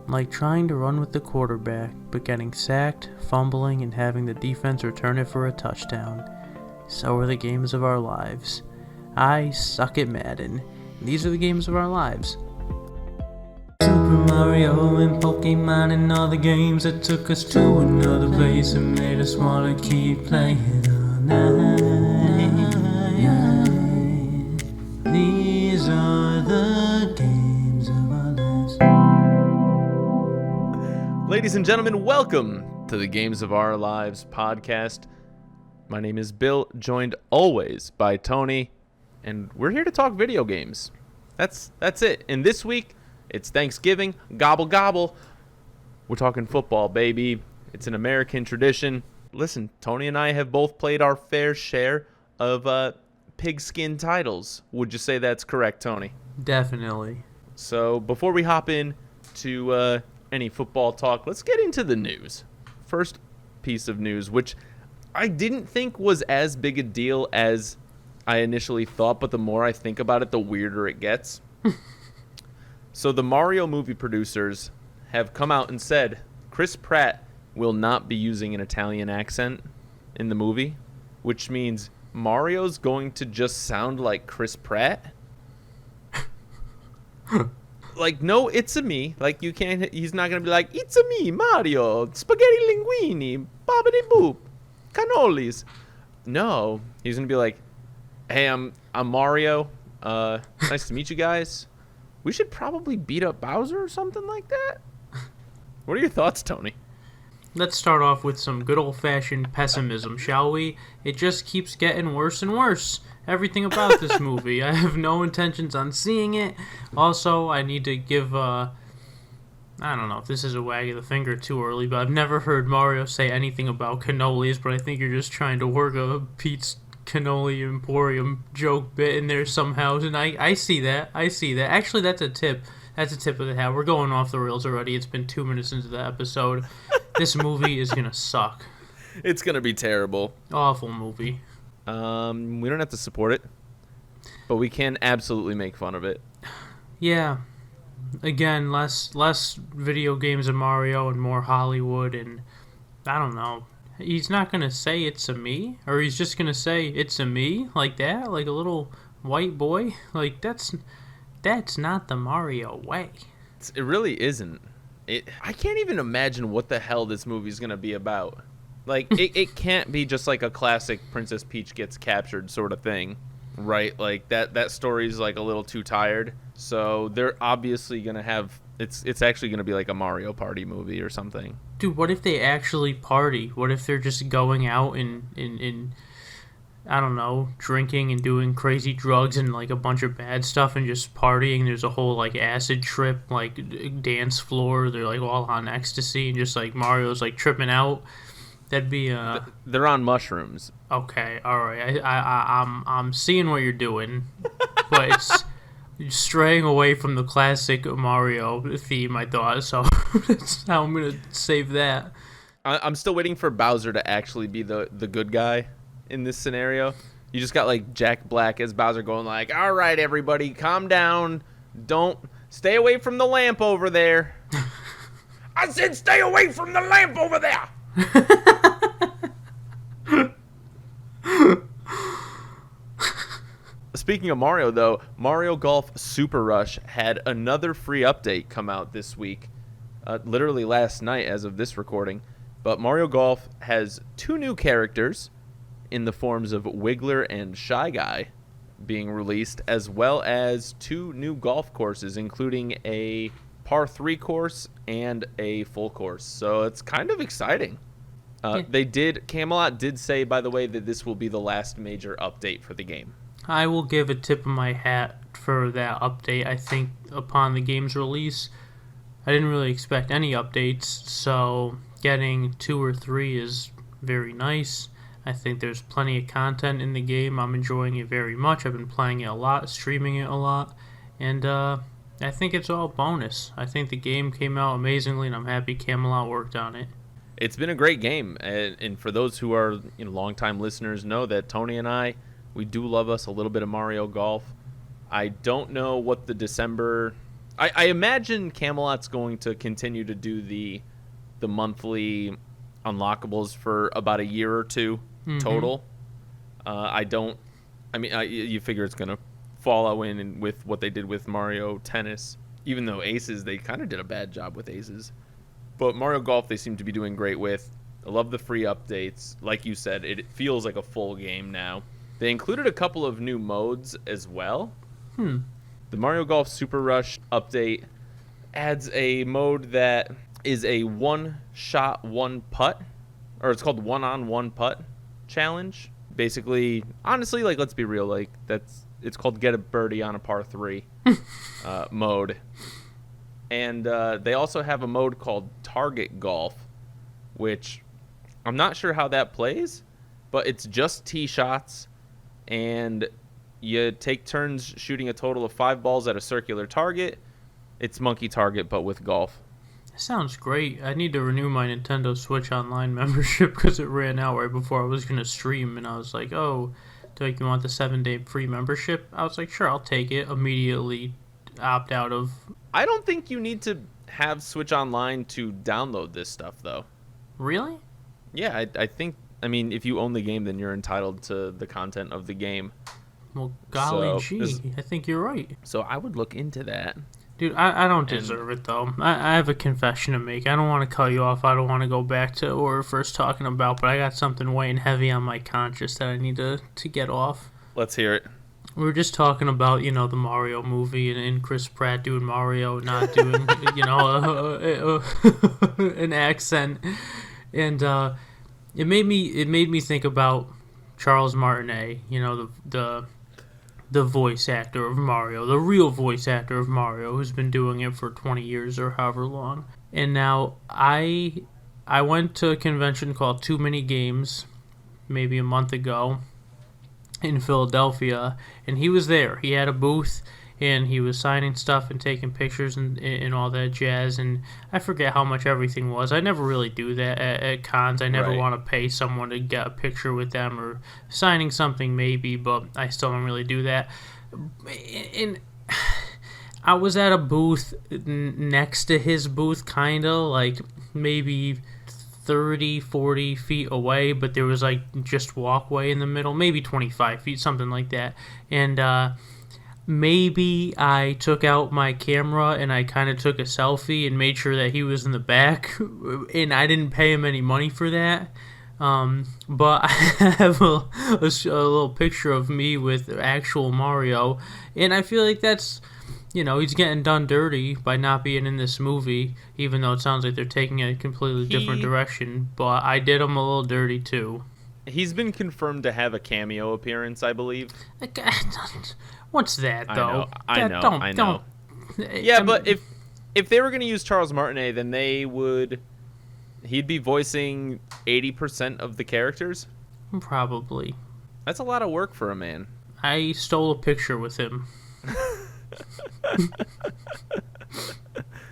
Like trying to run with the quarterback, but getting sacked, fumbling, and having the defense return it for a touchdown. So are the games of our lives. I suck at Madden. These are the games of our lives. Super Mario and Pokemon and all the games that took us to another place and made us want to keep playing all night. These are the games of our lives. Ladies and gentlemen, welcome to the Games of Our Lives podcast. My name is Bill, joined always by Tony, and we're here to talk video games. That's it. And this week, it's Thanksgiving. Gobble, gobble. We're talking football, baby. It's an American tradition. Listen, Tony and I have both played our fair share of pigskin titles. Would you say that's correct, Tony? Definitely. So before we hop in to any football talk, let's get into the news. First piece of news, which I didn't think was as big a deal as I initially thought, but the more I think about it, the weirder it gets. So the Mario movie producers have come out and said Chris Pratt will not be using an Italian accent in the movie, which means Mario's going to just sound like Chris Pratt. Like, no, it's a me. Like, you can't, he's not going to be like, it's a me, Mario, spaghetti linguine, bobbity boop, cannolis. No, he's going to be like, hey, I'm Mario. Nice to meet you guys. We should probably beat up Bowser or something like that. What are your thoughts, Tony? Let's start off with some good old-fashioned pessimism, shall we? It just keeps getting worse and worse. Everything about this movie. I have no intentions on seeing it. Also, I need to give, I don't know if this is a wag of the finger too early, but I've never heard Mario say anything about cannolis, but I think you're just trying to work a Pete's Cannoli Emporium joke bit in there somehow, and I see that. Actually, that's a tip of the hat. We're going off the rails already. It's been 2 minutes into the episode. This movie is gonna suck. It's gonna be terrible. Awful movie. We don't have to support it, but we can absolutely make fun of it. Yeah. Again, less video games of Mario and more Hollywood, and I don't know. He's not going to say it's a me, or he's just going to say it's a me like that, like a little white boy. Like, that's not the Mario way. It really isn't. I can't even imagine what the hell this movie's going to be about. Like, it can't be just like a classic Princess Peach gets captured sort of thing, right? Like, that story's like a little too tired. So they're obviously going to have... It's actually going to be like a Mario Party movie or something. Dude, what if they actually party? What if they're just going out and I don't know, drinking and doing crazy drugs and like a bunch of bad stuff and just partying? There's a whole like acid trip, like dance floor. They're like all on ecstasy and just like Mario's like tripping out. That'd be They're on mushrooms. Okay, all right. I'm seeing what you're doing, but it's straying away from the classic Mario theme, I thought. So that's how I'm gonna save that. I'm still waiting for Bowser to actually be the good guy in this scenario. You just got like Jack Black as Bowser going like, all right, everybody, calm down. Don't stay away from the lamp over there. I said stay away from the lamp over there. Speaking of Mario, though, Mario Golf Super Rush had another free update come out this week, literally last night as of this recording. But Mario Golf has 2 new characters in the forms of Wiggler and Shy Guy being released, as well as 2 new golf courses, including a par 3 course and a full course. So it's kind of exciting. Camelot did say, by the way, that this will be the last major update for the game. I will give a tip of my hat for that update. I think upon the game's release, I didn't really expect any updates, so getting 2 or 3 is very nice. I think there's plenty of content in the game. I'm enjoying it very much. I've been playing it a lot, streaming it a lot, and I think it's all bonus. I think the game came out amazingly, and I'm happy Camelot worked on it. It's been a great game, and for those who are longtime listeners know that Tony and I, we do love us a little bit of Mario Golf. I don't know what the December I imagine Camelot's going to continue to do the monthly unlockables for about a year or two total. You figure it's going to follow in with what they did with Mario Tennis. Even though Aces, they kind of did a bad job with Aces. But Mario Golf, they seem to be doing great with. I love the free updates. Like you said, it feels like a full game now. They included a couple of new modes as well. The Mario Golf Super Rush update adds a mode that is a one-shot, one-putt. Or it's called one-on-one putt challenge. Basically, honestly, like, let's be real. Like, it's called Get a Birdie on a Par 3 mode. And they also have a mode called Target Golf, which I'm not sure how that plays, but it's just tee shots, and you take turns shooting a total of 5 balls at a circular target. It's monkey target, but with golf. Sounds great. I need to renew my Nintendo Switch Online membership because it ran out right before I was going to stream, and I was like, oh, do you want the 7-day free membership? I was like, sure, I'll take it. Immediately opt out of... I don't think you need to have Switch Online to download this stuff, though. Really? Yeah, I think... I mean, if you own the game, then you're entitled to the content of the game. Well, golly gee, I think you're right. So I would look into that. Dude, I don't deserve it, though. I have a confession to make. I don't want to cut you off. I don't want to go back to what we were first talking about, but I got something weighing heavy on my conscience that I need to get off. Let's hear it. We were just talking about, the Mario movie and Chris Pratt doing Mario, not doing, an accent. And it made me think about Charles Martinet, the voice actor of Mario, the real voice actor of Mario, who's been doing it for 20 years or however long. And now I went to a convention called Too Many Games maybe a month ago in Philadelphia, and he was there. He had a booth, and he was signing stuff and taking pictures and all that jazz, and I forget how much everything was. I never really do that at cons. I never want to pay someone to get a picture with them, or signing something maybe, but I still don't really do that. And I was at a booth next to his booth, kind of, like maybe 30, 40 feet away, but there was like just walkway in the middle, maybe 25 feet, something like that. And maybe I took out my camera and I kind of took a selfie and made sure that he was in the back, and I didn't pay him any money for that. But I have a little picture of me with actual Mario, and I feel like that's, he's getting done dirty by not being in this movie, even though it sounds like they're taking a completely different direction, but I did him a little dirty too. He's been confirmed to have a cameo appearance, I believe. What's that, though? I know. Yeah, but if they were going to use Charles Martinet, then he'd be voicing 80% of the characters? Probably. That's a lot of work for a man. I stole a picture with him.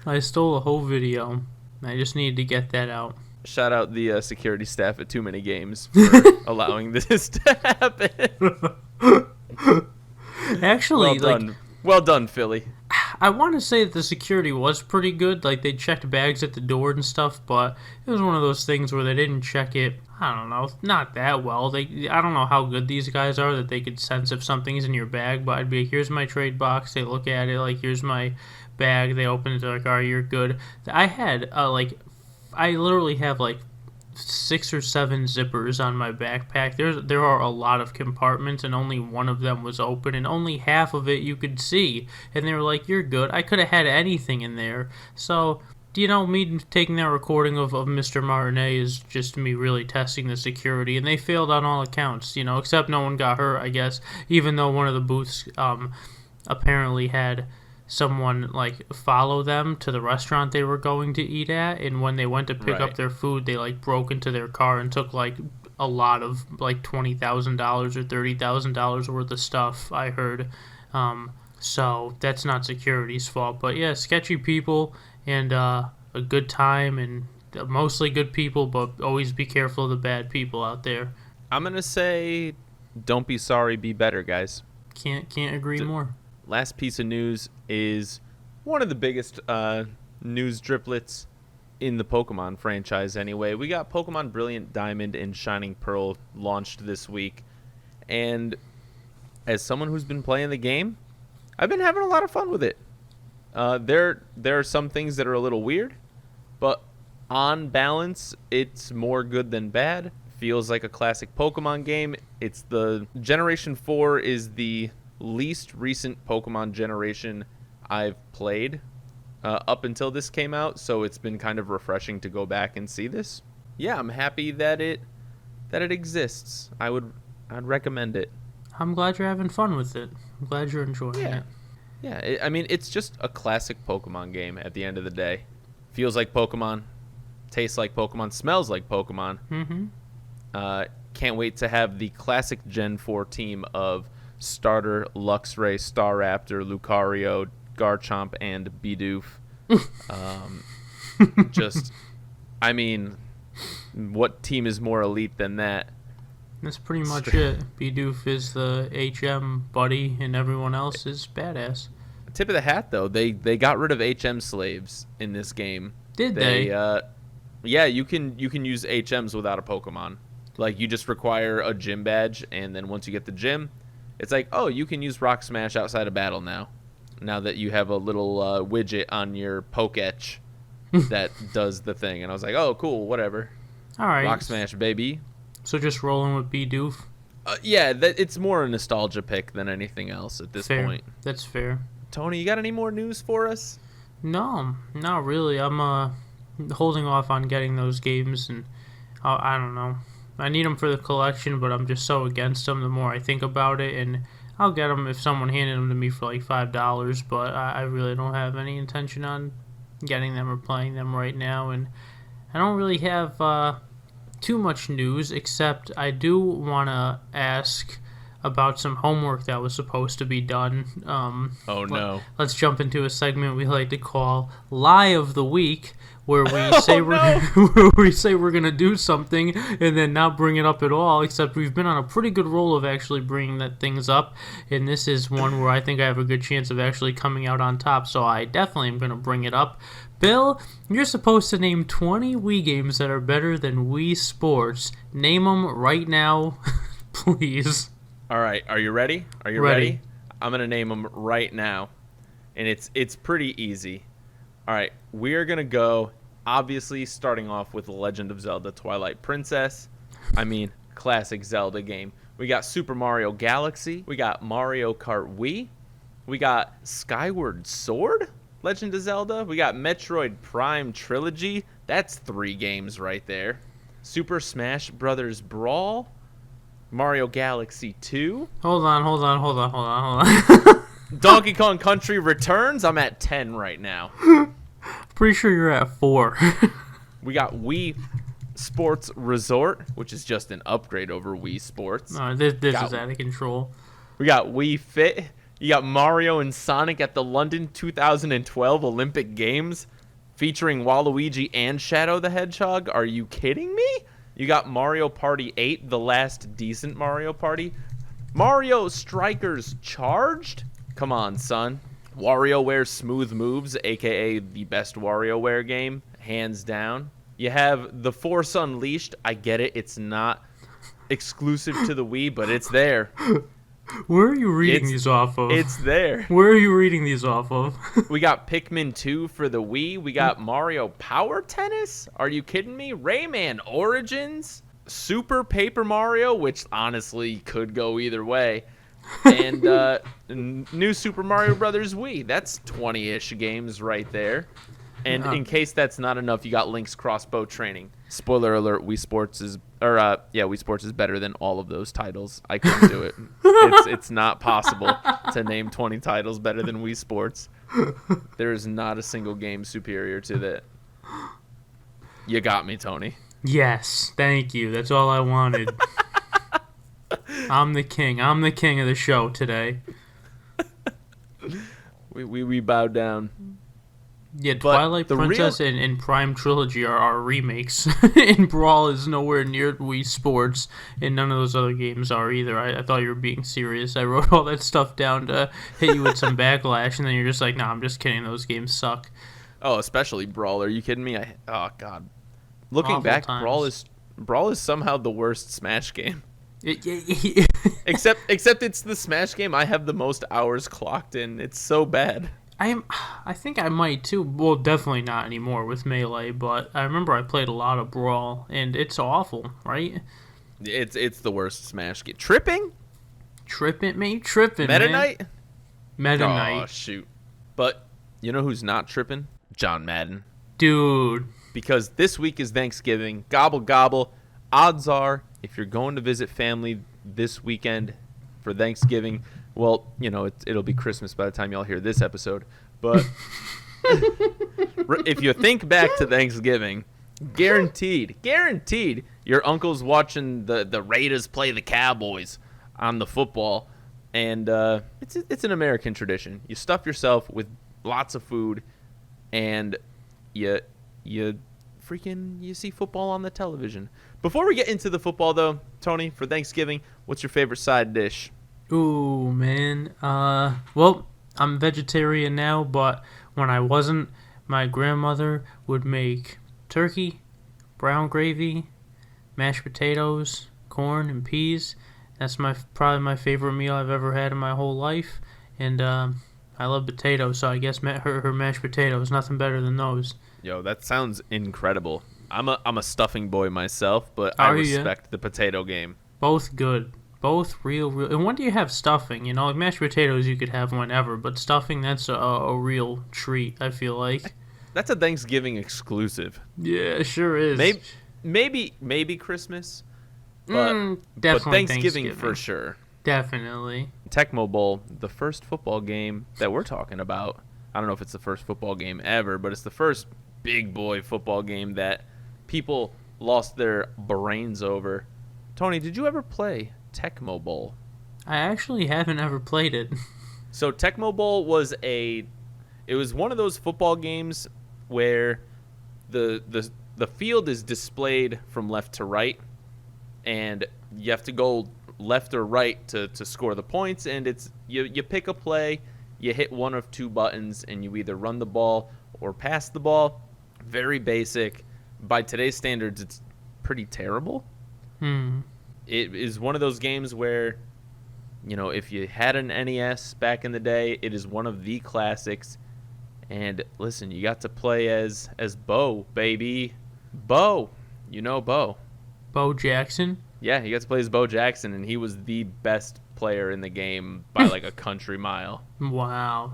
I stole a whole video. I just needed to get that out. Shout out the security staff at Too Many Games for allowing this to happen. Actually, well done, Philly. I want to say that the security was pretty good. Like, they checked bags at the door and stuff, but it was one of those things where they didn't check it, I don't know, not that well. I don't know how good these guys are that they could sense if something's in your bag, but I'd be like, here's my trade box. They look at it, like, here's my bag. They open it, they're like, all right, you're good. I had, I literally have, 6 or 7 zippers on my backpack. There are a lot of compartments, and only one of them was open, and only half of it you could see. And they were like, you're good. I could have had anything in there. So, me taking that recording of Mr. Martinet is just me really testing the security, and they failed on all accounts, except no one got hurt, I guess, even though one of the booths apparently had someone follow them to the restaurant they were going to eat at, and when they went to pick up their food, they broke into their car and took a lot of $20,000 or $30,000 worth of stuff, I heard. So that's not security's fault, but yeah, sketchy people and a good time, and mostly good people, but always be careful of the bad people out there. I'm gonna say, don't be sorry, be better, guys. Can't agree more. Last piece of news is one of the biggest news driplets in the Pokemon franchise anyway. We got Pokemon Brilliant Diamond and Shining Pearl launched this week. And as someone who's been playing the game, I've been having a lot of fun with it. There are some things that are a little weird, but on balance, it's more good than bad. Feels like a classic Pokemon game. It's the Generation 4 is the least recent Pokemon generation I've played up until this came out, so it's been kind of refreshing to go back and see this. Yeah, I'm happy that it exists. I'd recommend it. I'm glad you're having fun with it. I'm glad you're enjoying it. Yeah, I mean, it's just a classic Pokemon game at the end of the day. Feels like Pokemon, tastes like Pokemon, smells like Pokemon. Mm-hmm. Can't wait to have the classic Gen 4 team of Starter, Luxray, Staraptor, Lucario, Garchomp, and Bidoof. I mean, what team is more elite than that? That's pretty much it. Bidoof is the HM buddy, and everyone else is badass. Tip of the hat, though, they got rid of HM slaves in this game. Did they? Yeah, you can use HMs without a Pokemon. Like, you just require a gym badge, and then once you get the gym, it's like, oh, you can use Rock Smash outside of battle now. Now that you have a little widget on your Poketch that does the thing. And I was like, oh, cool, whatever. All right. Rock Smash, baby. So just rolling with Bidoof? Yeah, it's more a nostalgia pick than anything else at this point. That's fair. Tony, you got any more news for us? No, not really. I'm holding off on getting those games, and I don't know. I need them for the collection, but I'm just so against them the more I think about it, and I'll get them if someone handed them to me for like $5, but I really don't have any intention on getting them or playing them right now, and I don't really have too much news, except I do want to ask about some homework that was supposed to be done. Oh, no. Let's jump into a segment we like to call Lie of the Week, where we say we're gonna do something and then not bring it up at all, except we've been on a pretty good roll of actually bringing that things up, and this is one where I think I have a good chance of actually coming out on top, so I definitely am gonna bring it up. Bill, you're supposed to name 20 Wii games that are better than Wii Sports. Name them right now, please. All right, are you ready? Are you ready? I'm going to name them right now, and it's pretty easy. All right, we are going to go, obviously, starting off with The Legend of Zelda Twilight Princess. I mean, classic Zelda game. We got Super Mario Galaxy. We got Mario Kart Wii. We got Skyward Sword, Legend of Zelda. We got Metroid Prime Trilogy. That's 3 games right there. Super Smash Brothers Brawl. Mario Galaxy 2. Hold on. Donkey Kong Country Returns. I'm at 10 right now. Pretty sure you're at 4. We got Wii Sports Resort, which is just an upgrade over Wii Sports. No, this is out of control. We got Wii Fit. You got Mario and Sonic at the London 2012 Olympic Games, featuring Waluigi and Shadow the Hedgehog. Are you kidding me? You got Mario Party 8, the last decent Mario Party. Mario Strikers Charged? Come on, son. WarioWare Smooth Moves, a.k.a. the best WarioWare game, hands down. You have The Force Unleashed. I get it. It's not exclusive to the Wii, but it's there. Where are you reading these off of? It's there. Where are you reading these off of? We got Pikmin 2 for the Wii. We got Mario Power Tennis. Are you kidding me? Rayman Origins. Super Paper Mario, which honestly could go either way. And new Super Mario Brothers Wii. That's 20-ish games right there. And in case that's not enough, you got Link's Crossbow Training. Spoiler alert: Wii Sports is better than all of those titles. I couldn't do it. It's not possible to name 20 titles better than Wii Sports. There is not a single game superior to that. You got me, Tony. Yes, thank you. That's all I wanted. I'm the king. I'm the king of the show today. We bow down. Yeah, But Twilight the Princess and Prime Trilogy are remakes. And Brawl is nowhere near Wii Sports, and none of those other games are either. I thought you were being serious. I wrote all that stuff down to hit you with some backlash, and then you're just like, nah, I'm just kidding. Those games suck. Oh, especially Brawl. Are you kidding me? Oh, God. Looking Awful back, times. Brawl is somehow the worst Smash game. It- Except it's the Smash game I have the most hours clocked in. It's so bad. I think I might too. Well, definitely not anymore with Melee, but I remember I played a lot of Brawl, and it's awful, right? It's the worst Smash game. Tripping? Tripping, man. Meta Knight? Meta Oh, Knight. shoot. But you know who's not tripping? John Madden. Dude. Because this week is Thanksgiving. Gobble, gobble. Odds are, if you're going to visit family this weekend for Thanksgiving, well, you know, it'll be Christmas by the time y'all hear this episode. But if you think back to Thanksgiving, guaranteed, your uncle's watching the Raiders play the Cowboys on the football. And it's an American tradition. You stuff yourself with lots of food, and you see football on the television. Before we get into the football, though, Tony, for Thanksgiving, what's your favorite side dish? Ooh, man. Well, I'm vegetarian now, but when I wasn't, my grandmother would make turkey, brown gravy, mashed potatoes, corn, and peas. That's probably my favorite meal I've ever had in my whole life. And I love potatoes, so I guess her mashed potatoes, nothing better than those. Yo, that sounds incredible. I'm a stuffing boy myself, but I respect the potato game. Both good. Both real. And when do you have stuffing? You know, like mashed potatoes you could have whenever, but stuffing, that's a real treat, I feel like. That's a Thanksgiving exclusive. Yeah, it sure is. Maybe Christmas, but definitely Thanksgiving for sure. Definitely. Tecmo Bowl, the first football game that we're talking about. I don't know if it's the first football game ever, but it's the first big boy football game that people lost their brains over. Tony, did you ever play Tecmo Bowl? I actually haven't ever played it. So Tecmo Bowl was one of those football games where the field is displayed from left to right, and you have to go left or right to score the points, and it's you pick a play, you hit one of two buttons, and you either run the ball or pass the ball. Very basic. By today's standards, it's pretty terrible. It is one of those games where, you know, if you had an NES back in the day, it is one of the classics. And listen, you got to play as Bo, baby. Bo. You know Bo. Bo Jackson? Yeah, you got to play as Bo Jackson, and he was the best player in the game by like a country mile. Wow.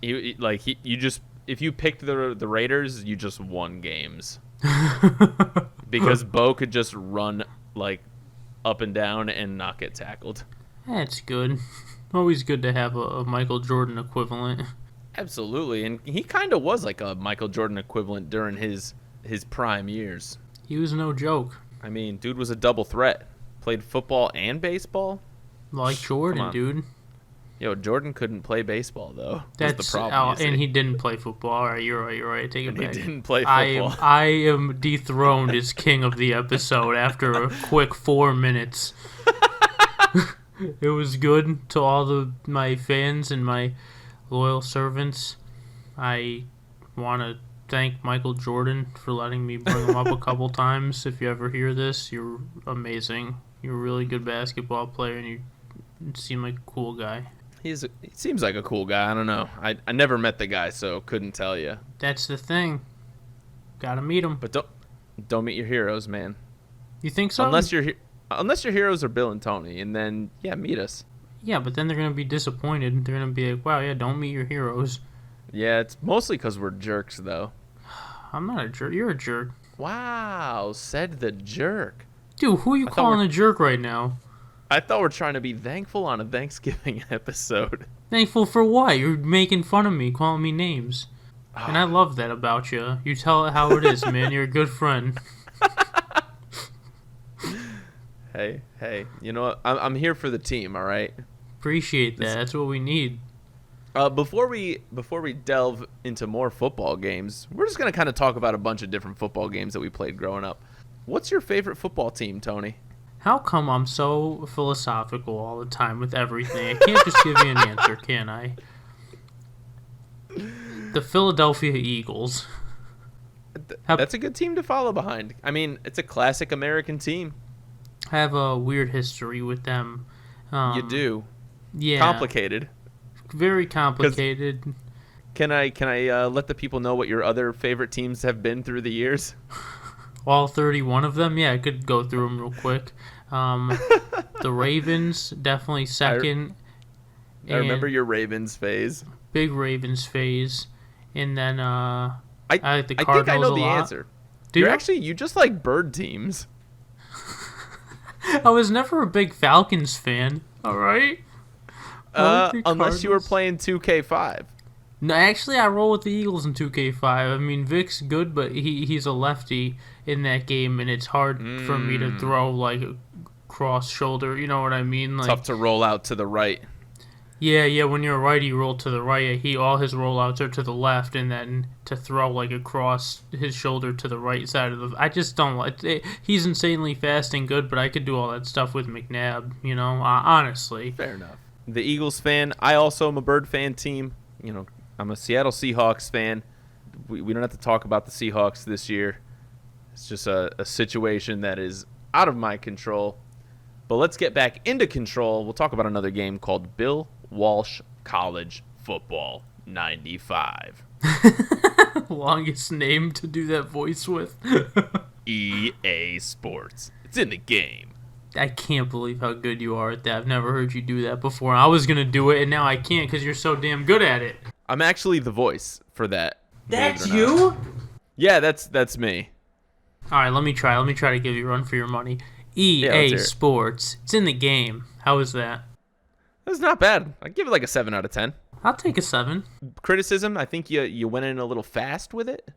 If you picked the Raiders, you just won games. Because Bo could just run like up and down and not get tackled. That's good. Always good to have a Michael Jordan equivalent. Absolutely, and he kind of was like a Michael Jordan equivalent during his prime years. He was no joke. I mean, dude was a double threat. Played football and baseball. Like Jordan, dude. Yo, Jordan couldn't play baseball, though. That's the problem. And he didn't play football. All right, you're right. Take it back. He didn't play football. I am dethroned as king of the episode after a quick 4 minutes. It was good to all my fans and my loyal servants. I want to thank Michael Jordan for letting me bring him up a couple times. If you ever hear this, you're amazing. You're a really good basketball player, and you seem like a cool guy. He seems like a cool guy. I don't know. I never met the guy, so couldn't tell you. That's the thing. Gotta meet him. But don't meet your heroes, man. You think so? Unless your heroes are Bill and Tony, and then meet us. Yeah, but then they're gonna be disappointed. They're gonna be like, "Wow, yeah, don't meet your heroes." Yeah, it's mostly because we're jerks, though. I'm not a jerk. You're a jerk. Wow, said the jerk. Dude, who are you calling a jerk right now? I thought we're trying to be thankful on a Thanksgiving episode. Thankful for what? You're making fun of me, calling me names. And I love that about you. You tell it how it is, man. You're a good friend. Hey, you know what? I'm here for the team, all right? Appreciate that. That's what we need. Before we delve into more football games, we're just gonna kind of talk about a bunch of different football games that we played growing up. What's your favorite football team, Tony? How come I'm so philosophical all the time with everything? I can't just give you an answer, can I? The Philadelphia Eagles. That's a good team to follow behind. I mean, it's a classic American team. I have a weird history with them. You do. Yeah. Complicated. Very complicated. Can I let the people know what your other favorite teams have been through the years? All 31 of them? Yeah, I could go through them real quick. The Ravens, definitely second. I remember your Ravens phase. Big Ravens phase. And then I like the I Cardinals think I know a the lot. answer. Do you? You just like bird teams. I was never a big Falcons fan. All right. Unless you were playing 2K5. No, actually, I roll with the Eagles in 2K5. I mean, Vick's good, but he's a lefty in that game, and it's hard for me to throw like a cross shoulder. You know what I mean? Like, Tough to roll out to the right. Yeah. When you're a righty, you roll to the right. All his rollouts are to the left, and then to throw like across his shoulder to the right side of the. I just don't like. He's insanely fast and good, but I could do all that stuff with McNabb. You know, honestly. Fair enough. The Eagles fan. I also am a bird fan team. You know, I'm a Seattle Seahawks fan. We don't have to talk about the Seahawks this year. It's just a situation that is out of my control. But let's get back into control. We'll talk about another game called Bill Walsh College Football 95. Longest name to do that voice with. EA Sports. It's in the game. I can't believe how good you are at that. I've never heard you do that before. I was going to do it, and now I can't because you're so damn good at it. I'm actually the voice for that. That's you? Yeah, that's me. All right, let me try. Let me try to give you a run for your money. EA Sports. It's in the game. How is that? That's not bad. I'd give it like a 7 out of 10. I'll take a 7. Criticism, I think you went in a little fast with it.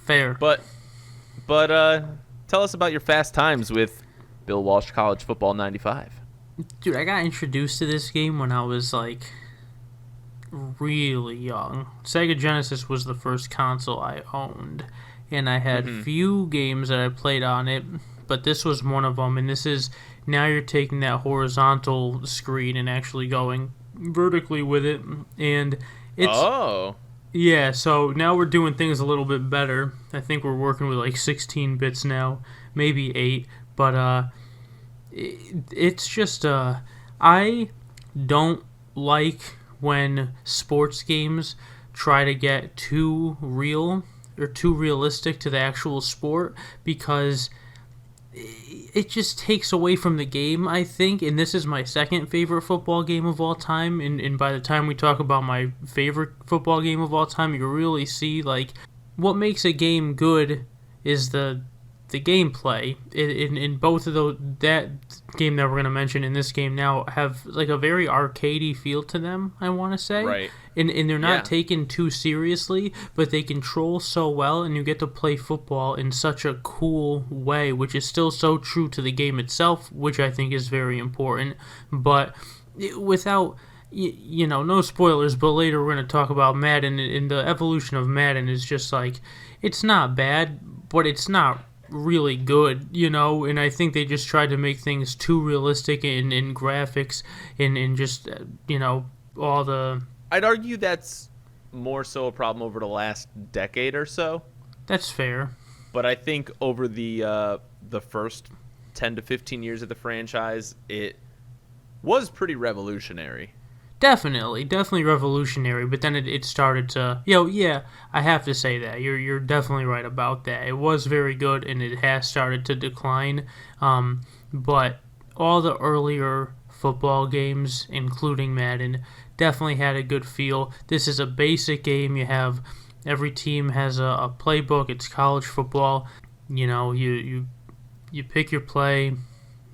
Fair. But tell us about your fast times with Bill Walsh College Football 95. Dude, I got introduced to this game when I was like really young. Sega Genesis was the first console I owned, and I had few games that I played on it, but this was one of them. And this is, now you're taking that horizontal screen and actually going vertically with it, and it's yeah, so now we're doing things a little bit better. I think we're working with like 16 bits now, maybe 8, but it's just I don't like when sports games try to get too real or too realistic to the actual sport, because it just takes away from the game, I think. And this is my second favorite football game of all time, and by the time we talk about my favorite football game of all time, you really see like what makes a game good is the gameplay. In both of those, that game that we're going to mention in this game now have like a very arcadey feel to them, I want to say. Right. And they're not taken too seriously, but they control so well, and you get to play football in such a cool way, which is still so true to the game itself, which I think is very important. But without, no spoilers, but later we're going to talk about Madden, and the evolution of Madden is just like, it's not bad, but it's not really good, and I think they just tried to make things too realistic in graphics and just, all the... I'd argue that's more so a problem over the last decade or so. That's fair. But I think over the first 10 to 15 years of the franchise, it was pretty revolutionary. Definitely revolutionary, but then it started to, I have to say that. You're definitely right about that. It was very good, and it has started to decline, but all the earlier football games, including Madden, definitely had a good feel. This is a basic game. You have, every team has a playbook. It's college football. You pick your play.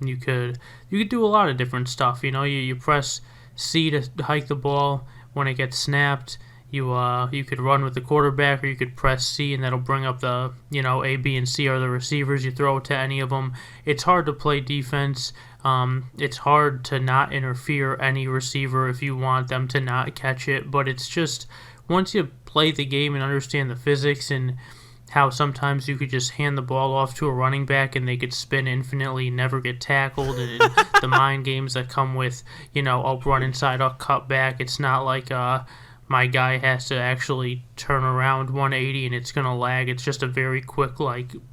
You could do a lot of different stuff. You press C to hike the ball when it gets snapped. You could run with the quarterback, or you could press C, and that'll bring up the A, B, and C are the receivers. You throw it to any of them. It's hard to play defense. It's hard to not interfere any receiver if you want them to not catch it. But it's just once you play the game and understand the physics and how sometimes you could just hand the ball off to a running back and they could spin infinitely, never get tackled, and the mind games that come with, I'll run inside, I'll cut back. It's not like my guy has to actually turn around 180 and it's going to lag. It's just a very quick,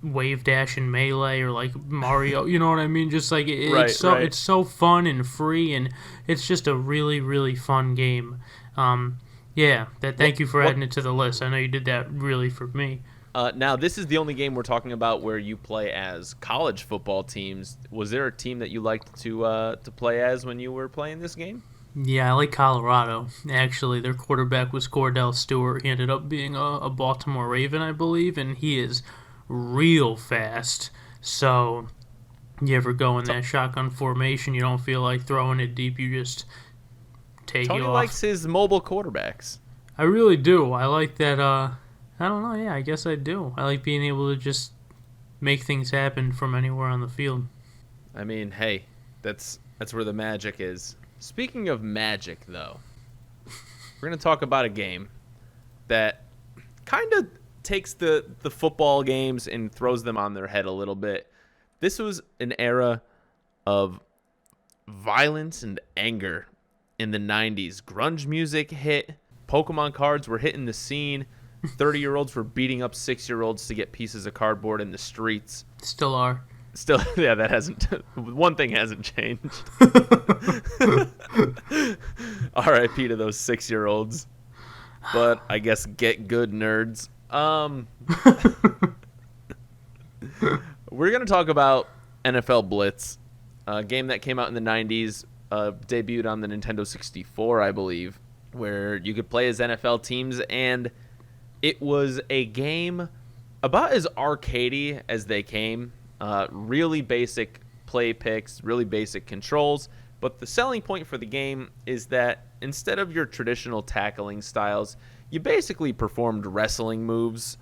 wave dash and melee, or like Mario, you know what I mean? Just like, it's so fun and free, and it's just a really, really fun game. Thank you for adding it to the list. I know you did that really for me. Now, this is the only game we're talking about where you play as college football teams. Was there a team that you liked to play as when you were playing this game? Yeah, I like Colorado. Actually, their quarterback was Cordell Stewart. He ended up being a Baltimore Raven, I believe, and he is real fast. So, you ever go in that shotgun formation, you don't feel like throwing it deep, you just take it off. Tony likes his mobile quarterbacks. I really do. I like that, I don't know, yeah, I guess I do. I like being able to just make things happen from anywhere on the field. I mean, hey, that's where the magic is. Speaking of magic, though, we're going to talk about a game that kind of takes the football games and throws them on their head a little bit. This was an era of violence and anger in the 90s. Grunge music hit. Pokemon cards were hitting the scene. 30-year-olds were beating up 6-year-olds to get pieces of cardboard in the streets. Still are. Still, yeah, that hasn't. One thing hasn't changed. R.I.P. to those 6-year-olds. But I guess get good, nerds. We're gonna talk about NFL Blitz, a game that came out in the 90s, debuted on the Nintendo 64, I believe, where you could play as NFL teams, and it was a game about as arcadey as they came. Really basic play picks, really basic controls. But the selling point for the game is that instead of your traditional tackling styles, you basically performed wrestling moves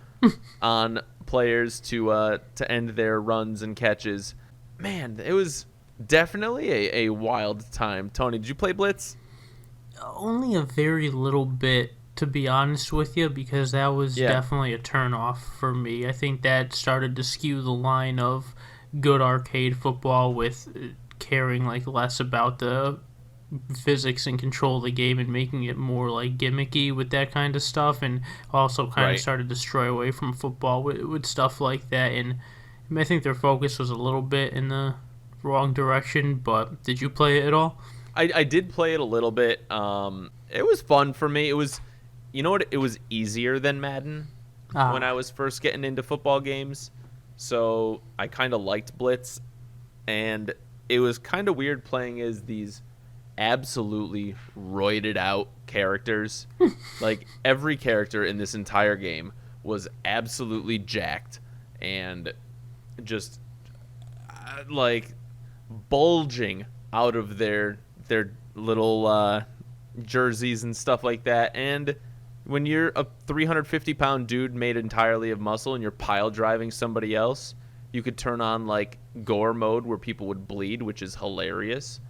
on players to end their runs and catches. Man, it was definitely a wild time. Tony, did you play Blitz? Only a very little bit, to be honest with you, because that was definitely a turnoff for me. I think that started to skew the line of good arcade football with caring less about the physics and control of the game and making it more gimmicky with that kind of stuff, and also kind of started to stray away from football with stuff like that. And I think their focus was a little bit in the wrong direction. But did you play it at all? I did play it a little bit. It was fun for me. It was, you know what? It was easier than Madden when I was first getting into football games. So I kind of liked Blitz, and it was kind of weird playing as these absolutely roided out characters. Every character in this entire game was absolutely jacked and just bulging out of their little jerseys and stuff like that. And when you're a 350-pound dude made entirely of muscle and you're pile driving somebody else, you could turn on gore mode where people would bleed, which is hilarious.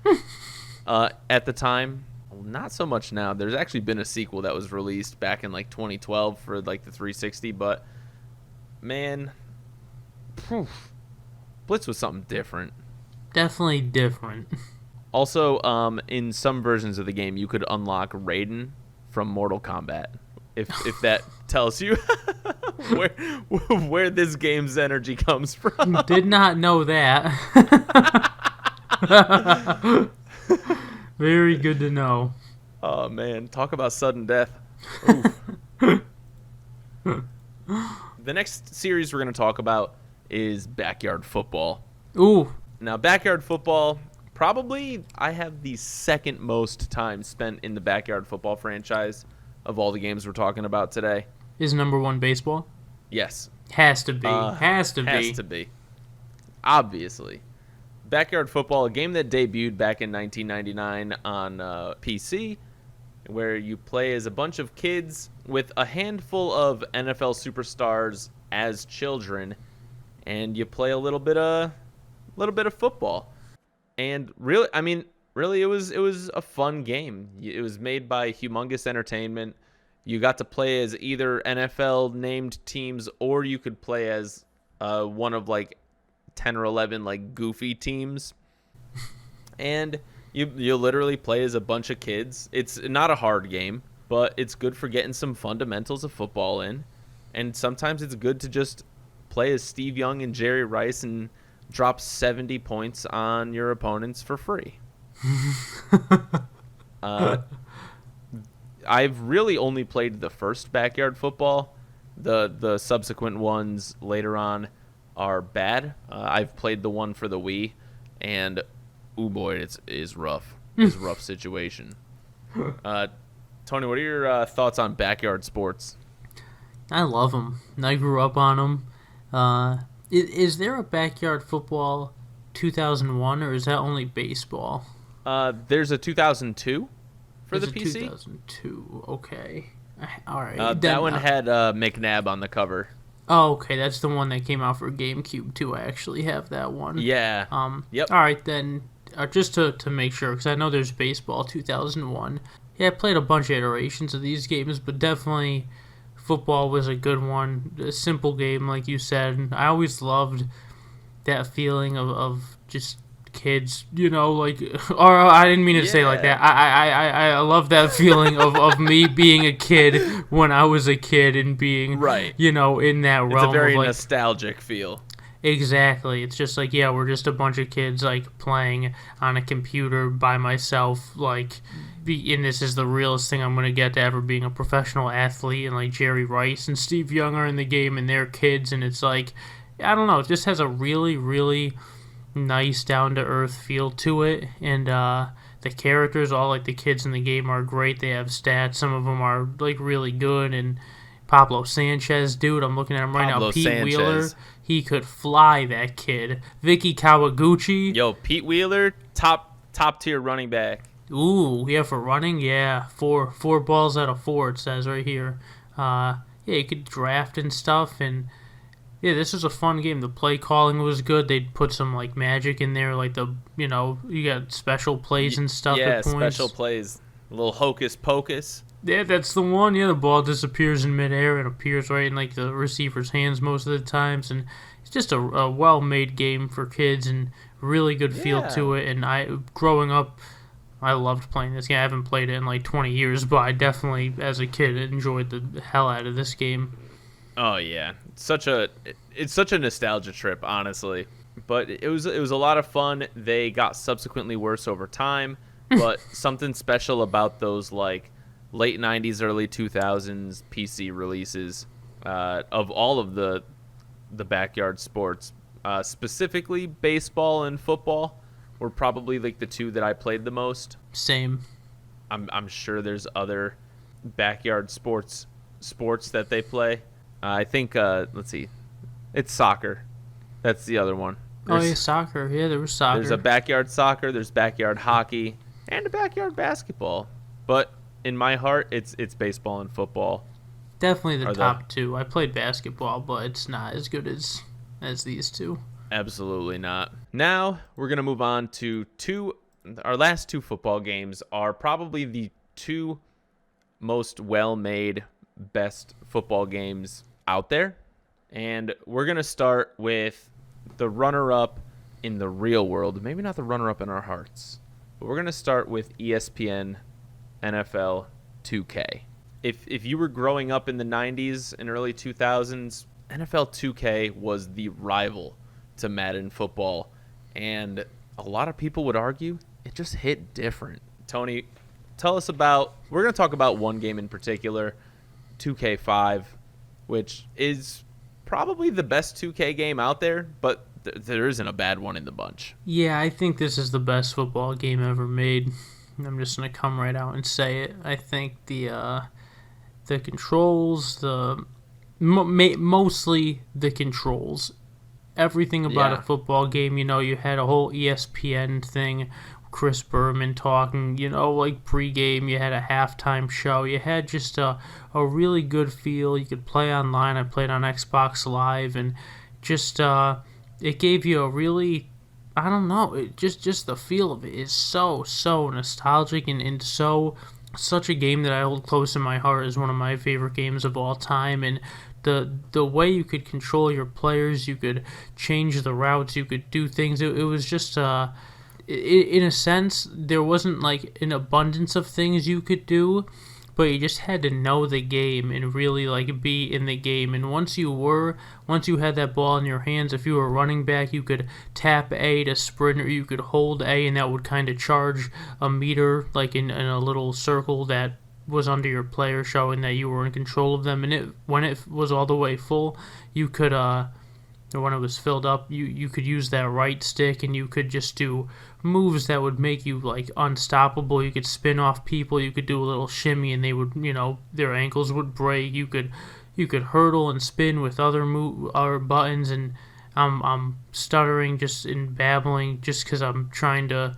At the time, not so much now. There's actually been a sequel that was released back in 2012 for the 360, but man, Blitz was something different. Definitely different. Also, in some versions of the game, you could unlock Raiden from Mortal Kombat. If that tells you where this game's energy comes from. Did not know that. Very good to know. Oh man, talk about sudden death. The next series we're going to talk about is Backyard Football. Ooh. Now, Backyard Football, probably I have the second most time spent in the Backyard Football franchise of all the games we're talking about today. Is number one baseball? Yes. Has to be. Has to be. Obviously. Backyard Football, a game that debuted back in 1999 on PC, where you play as a bunch of kids with a handful of NFL superstars as children, and you play a little bit of football. And really, it was a fun game. It was made by Humongous Entertainment. You got to play as either NFL named teams, or you could play as one of like 10 or 11 like goofy teams. And you literally play as a bunch of kids. It's not a hard game, but it's good for getting some fundamentals of football in. And sometimes it's good to just play as Steve Young and Jerry Rice and drop 70 points on your opponents for free. I've really only played the first Backyard Football. The subsequent ones later on are bad. I've played the one for the Wii, and oh boy, it is rough. It's a rough situation. Tony, what are your thoughts on Backyard Sports? I love them. I grew up on them. Is there a Backyard Football 2001, or is that only baseball? There's a 2002 for There's the a PC. 2002. Okay. All right. That one had McNabb on the cover. Oh, okay. That's the one that came out for GameCube too. I actually have that one. Yeah. Yep. All right then. Just to make sure, because I know there's baseball 2001. Yeah, I played a bunch of iterations of these games, but definitely football was a good one. A simple game, like you said. I always loved that feeling of just kids, like, or I didn't mean to say like that. I love that feeling of me being a kid when I was a kid and being, right, in that realm. It's a very of, like, nostalgic feel. Exactly. It's just like, yeah, we're just a bunch of kids, like, playing on a computer by myself, like, and this is the realest thing I'm going to get to ever being a professional athlete, and, like, Jerry Rice and Steve Young are in the game, and they're kids, and it's like, I don't know, it just has a really, really nice, down-to-earth feel to it, and, the characters, all, like, the kids in the game are great. They have stats. Some of them are, like, really good, and Pablo Sanchez, dude, I'm looking at him right now. Pete Wheeler, he could fly, that kid. Vicky Kawaguchi. Yo, Pete Wheeler, top tier running back. Ooh, yeah, for running, yeah. Four balls out of 4, it says right here. Yeah, you could draft and stuff, and yeah, this was a fun game. The play calling was good. They'd put some, like, magic in there, like you got special plays and stuff at points. Yeah, special plays. A little hocus pocus. Yeah, that's the one. Yeah, the ball disappears in midair and appears right in, like, the receiver's hands most of the times, and it's just a well-made game for kids and really good feel to it. And growing up, I loved playing this game. I haven't played it in like 20 years, but I definitely, as a kid, enjoyed the hell out of this game. Oh yeah, it's such a nostalgia trip, honestly. But it was a lot of fun. They got subsequently worse over time, but something special about those, like, late 90s, early 2000s PC releases of all of the Backyard Sports, specifically baseball and football, were probably, like, the two that I played the most. Same. I'm sure there's other Backyard Sports that they play. I think let's see, it's soccer. That's the other one. Soccer. Yeah, there was soccer. There's a backyard soccer. There's backyard hockey and a backyard basketball. But in my heart, it's baseball and football. Definitely the top two. I played basketball, but it's not as good as these two. Absolutely not. Now we're gonna move on to our last two football games are probably the two most well-made, best football games out there. And we're gonna start with the runner-up in the real world. Maybe not the runner-up in our hearts, but we're gonna start with ESPN NFL 2K. If you were growing up in the 90s and early 2000s, NFL 2K was the rival to Madden football, and a lot of people would argue it just hit different. Tony, tell us we're going to talk about one game in particular, 2K5, which is probably the best 2K game out there, but there isn't a bad one in the bunch. Yeah, I think this is the best football game ever made. I'm just going to come right out and say it. I think the controls, mostly the controls. Everything about a football game, you had a whole ESPN thing Chris Berman talking, like pregame. You had a halftime show. You had just a really good feel. You could play online. I played on Xbox Live, and just it gave you a really, I don't know, just the feel of it is so nostalgic and such a game that I hold close in my heart as one of my favorite games of all time. And the way you could control your players, you could change the routes, you could do things. It was just in a sense, there wasn't like an abundance of things you could do, but you just had to know the game and really like be in the game. And once you had that ball in your hands, if you were a running back, you could tap A to sprint, or you could hold A, and that would kind of charge a meter like in a little circle that was under your player, showing that you were in control of them. And when it was all the way full, you could when it was filled up, you could use that right stick, and you could just do moves that would make you like unstoppable. You could spin off people, you could do a little shimmy, and they would, their ankles would break. You could hurdle and spin with other buttons. And I'm stuttering just in babbling just because I'm trying to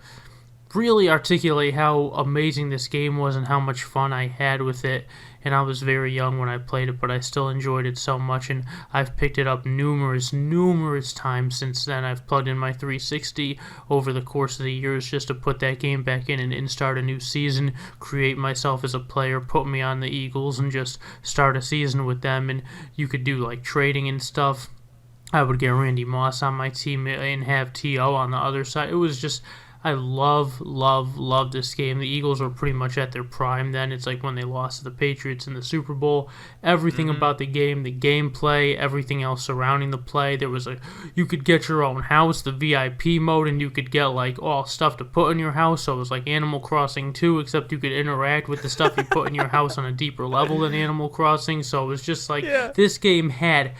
really articulate how amazing this game was and how much fun I had with it. And I was very young when I played it, but I still enjoyed it so much, and I've picked it up numerous times since then. I've plugged in my 360 over the course of the years just to put that game back in and start a new season, create myself as a player, put me on the Eagles, and just start a season with them. And you could do like trading and stuff. I would get Randy Moss on my team and have T.O. on the other side. It was just, I love this game. The Eagles were pretty much at their prime then. It's like when they lost to the Patriots in the Super Bowl. Everything about the game, the gameplay, everything else surrounding the play. There was you could get your own house, the VIP mode, and you could get like all stuff to put in your house. So it was like Animal Crossing 2, except you could interact with the stuff you put in your house on a deeper level than Animal Crossing. So it was just like, This game had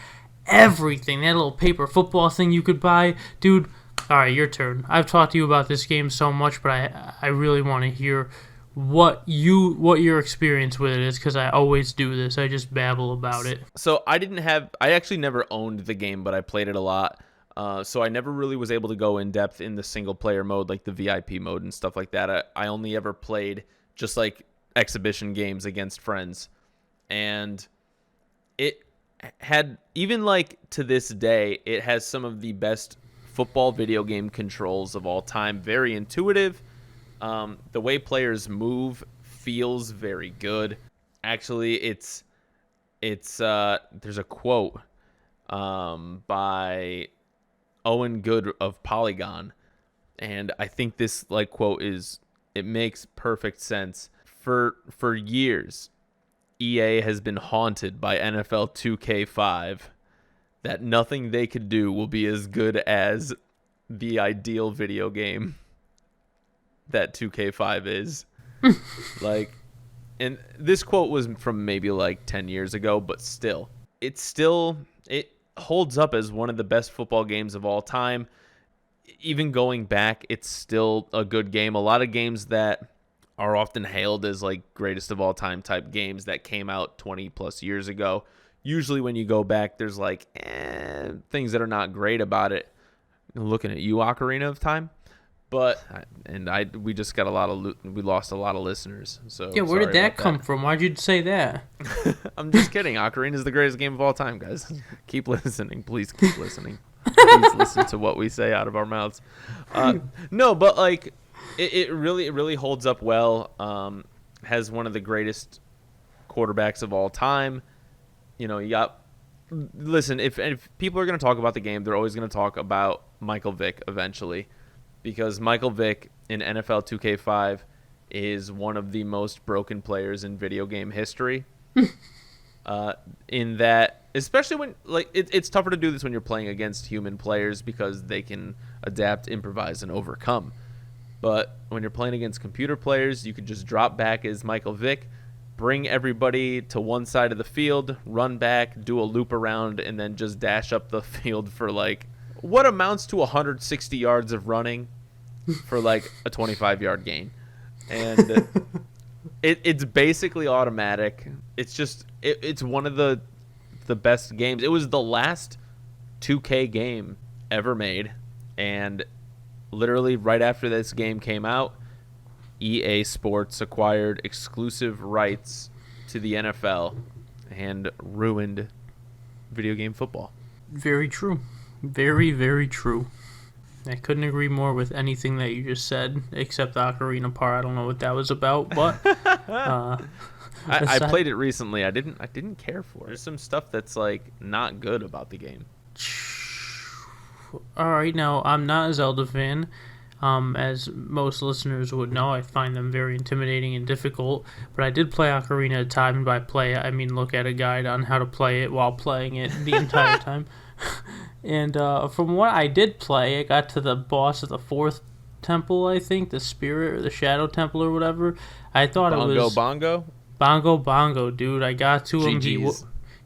everything. That little paper football thing you could buy. Dude, all right, your turn. I've talked to you about this game so much, but I really want to hear what your experience with it is, because I always do this. I just babble about it. So I actually never owned the game, but I played it a lot. So I never really was able to go in depth in the single player mode, like the VIP mode and stuff like that. I only ever played just like exhibition games against friends. And it had, even like to this day, it has some of the best football video game controls of all time. Very intuitive. The way players move feels very good. Actually, it's there's a quote by Owen Good of Polygon, and I think this quote it makes perfect sense. For years, EA has been haunted by NFL 2K5. That nothing they could do will be as good as the ideal video game that 2K5 is. And this quote was from maybe 10 years ago, but it holds up as one of the best football games of all time. Even going back, it's still a good game. A lot of games that are often hailed as greatest of all time type games that came out 20 plus years ago. Usually when you go back, there's things that are not great about it. I'm looking at you, Ocarina of Time, we just got we lost a lot of listeners. So yeah, where did that come from? Why'd you say that? I'm just kidding. Ocarina is the greatest game of all time, guys. Keep listening, please. Keep listening. Please listen to what we say out of our mouths. No, but it really holds up well. Has one of the greatest quarterbacks of all time. Listen, if people are going to talk about the game, they're always going to talk about Michael Vick eventually, because Michael Vick in NFL 2K5 is one of the most broken players in video game history. In that, especially when it's tougher to do this when you're playing against human players because they can adapt, improvise, and overcome. But when you're playing against computer players, you can just drop back as Michael Vick, bring everybody to one side of the field, run back, do a loop around, and then just dash up the field for what amounts to 160 yards of running for a 25-yard gain. And it's basically automatic. It's just it's one of the best games. It was the last 2K game ever made, and literally right after this game came out, EA Sports acquired exclusive rights to the NFL and ruined video game football. Very true. Very, very true. I couldn't agree more with anything that you just said, except the Ocarina part. I don't know what that was about, but I played it recently. I didn't care for it. There's some stuff that's like not good about the game. All right, now I'm not a Zelda fan. As most listeners would know, I find them very intimidating and difficult. But I did play Ocarina of Time, and by play I mean look at a guide on how to play it while playing it the entire time. And from what I did play, I got to the boss of the fourth temple, I think, the spirit or the shadow temple or whatever. I thought it was Bongo, dude. I got to him.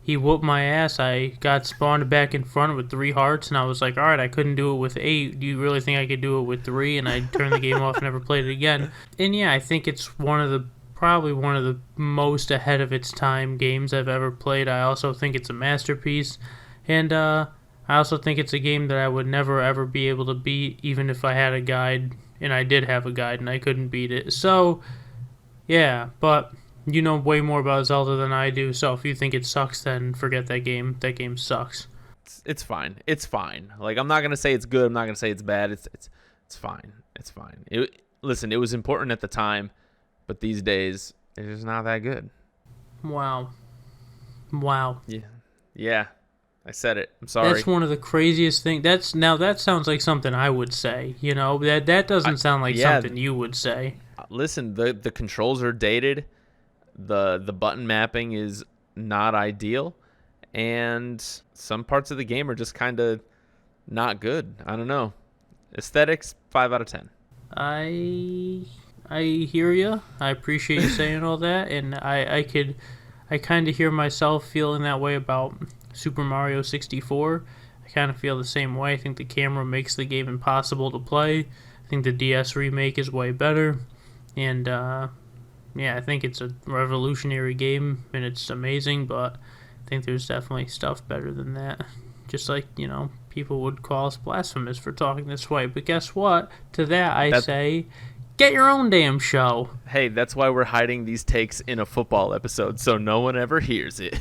He whooped my ass. I got spawned back in front with 3 hearts, and I was like, all right, I couldn't do it with 8. Do you really think I could do it with 3? And I turned the game off and never played it again. And yeah, I think it's probably one of the most ahead of its time games I've ever played. I also think it's a masterpiece. And I also think it's a game that I would never, ever be able to beat, even if I had a guide. And I did have a guide, and I couldn't beat it. So, yeah, but you know way more about Zelda than I do, so if you think it sucks, then forget that game. That game sucks. It's fine. It's fine. Like, I'm not gonna say it's good. I'm not gonna say it's bad. It's fine. It's fine. Listen, it was important at the time, but these days it's just not that good. Wow. Yeah. I said it. I'm sorry. That's one of the craziest things. That sounds like something I would say. You know, that doesn't sound like something you would say. Listen, the controls are dated. The button mapping is not ideal, and some parts of the game are just kind of not good. I don't know. Aesthetics, 5 out of 10. I hear you. I appreciate you saying all that, and I kind of hear myself feeling that way about Super Mario 64. I kind of feel the same way. I think the camera makes the game impossible to play. I think the DS remake is way better, and yeah, I think it's a revolutionary game, and it's amazing, but I think there's definitely stuff better than that. Just like, you know, people would call us blasphemous for talking this way. But guess what? To that I say, get your own damn show. Hey, that's why we're hiding these takes in a football episode, so no one ever hears it.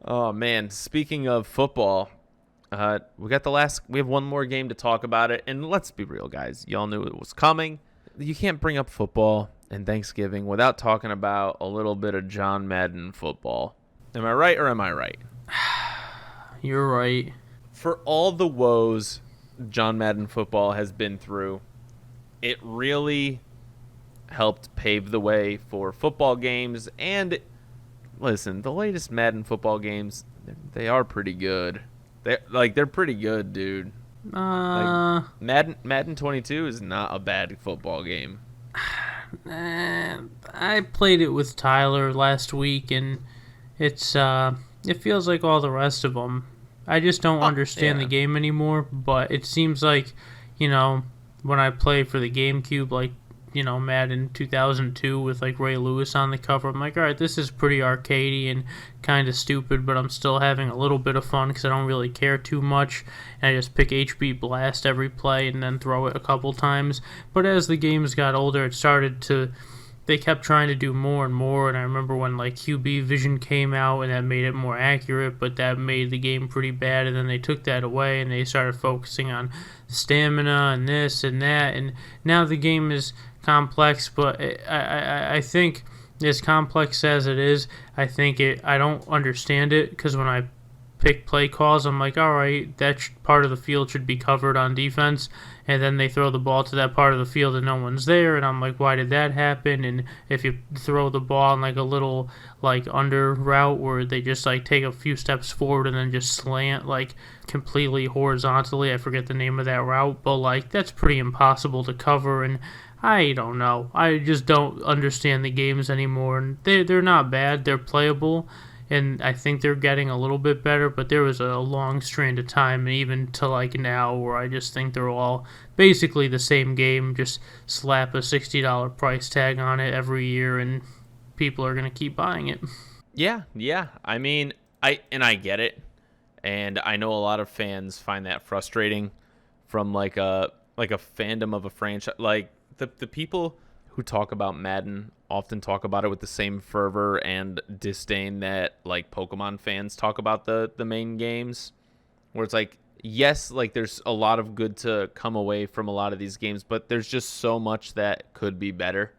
Oh, man. Speaking of football, we have one more game to talk about it, and let's be real, guys. Y'all knew it was coming. You can't bring up football and Thanksgiving without talking about a little bit of John Madden football. Am I right or am I right? You're right. For all the woes John Madden football has been through, it really helped pave the way for football games. And listen, the latest Madden football games, they are pretty good. They're pretty good, dude. Like, Madden 22 is not a bad football game. I played it with Tyler last week, and it feels like all the rest of them. I just don't understand the game anymore, but it seems like, you know, when I play for the GameCube, like, you know, Madden 2002 with, like, Ray Lewis on the cover, I'm like, all right, this is pretty arcadey and kind of stupid, but I'm still having a little bit of fun because I don't really care too much, and I just pick HB Blast every play and then throw it a couple times. But as the games got older, they kept trying to do more and more, and I remember when, like, QB Vision came out, and that made it more accurate, but that made the game pretty bad, and then they took that away, and they started focusing on stamina and this and that, and now the game is complex, but I think as complex as it is, I don't understand it, because when I pick play calls, I'm like, all right, that part of the field should be covered on defense, and then they throw the ball to that part of the field and no one's there, and I'm like, why did that happen? And if you throw the ball in like a little like under route where they just like take a few steps forward and then just slant like completely horizontally, I forget the name of that route, but like that's pretty impossible to cover, and I don't know. I just don't understand the games anymore, and they're not bad. They're playable, and I think they're getting a little bit better, but there was a long strand of time, and even to like now, where I just think they're all basically the same game, just slap a $60 price tag on it every year, and people are going to keep buying it. Yeah. I mean, I get it. And I know a lot of fans find that frustrating from like a fandom of a franchise. Like the people who talk about Madden often talk about it with the same fervor and disdain that like Pokemon fans talk about the main games, where it's like, yes, like there's a lot of good to come away from a lot of these games, but there's just so much that could be better.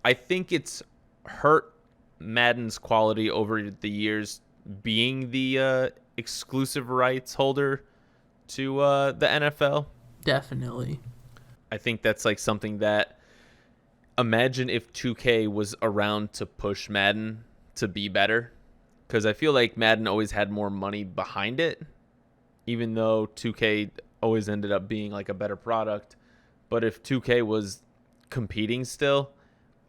I think it's hurt Madden's quality over the years being the exclusive rights holder to the NFL. Definitely. I think that's like something that, imagine if 2K was around to push Madden to be better, because I feel like Madden always had more money behind it, even though 2K always ended up being like a better product. But if 2K was competing still,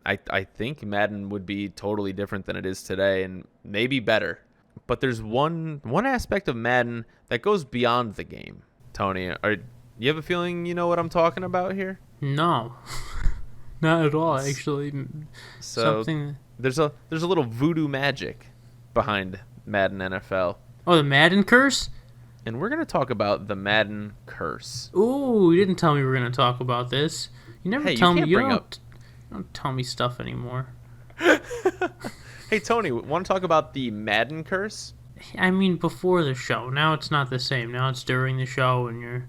I think Madden would be totally different than it is today, and maybe better. But there's one aspect of Madden that goes beyond the game. Tony, you have a feeling you know what I'm talking about here? No. Not at all, actually. So there's a little voodoo magic behind Madden NFL. Oh, the Madden Curse? And we're going to talk about the Madden Curse. Ooh, you didn't tell me we were going to talk about this. You never Hey, tell you me. can't You bring up... don't tell me stuff anymore. Hey, Tony, want to talk about the Madden Curse? I mean, before the show. Now it's not the same. Now it's during the show, and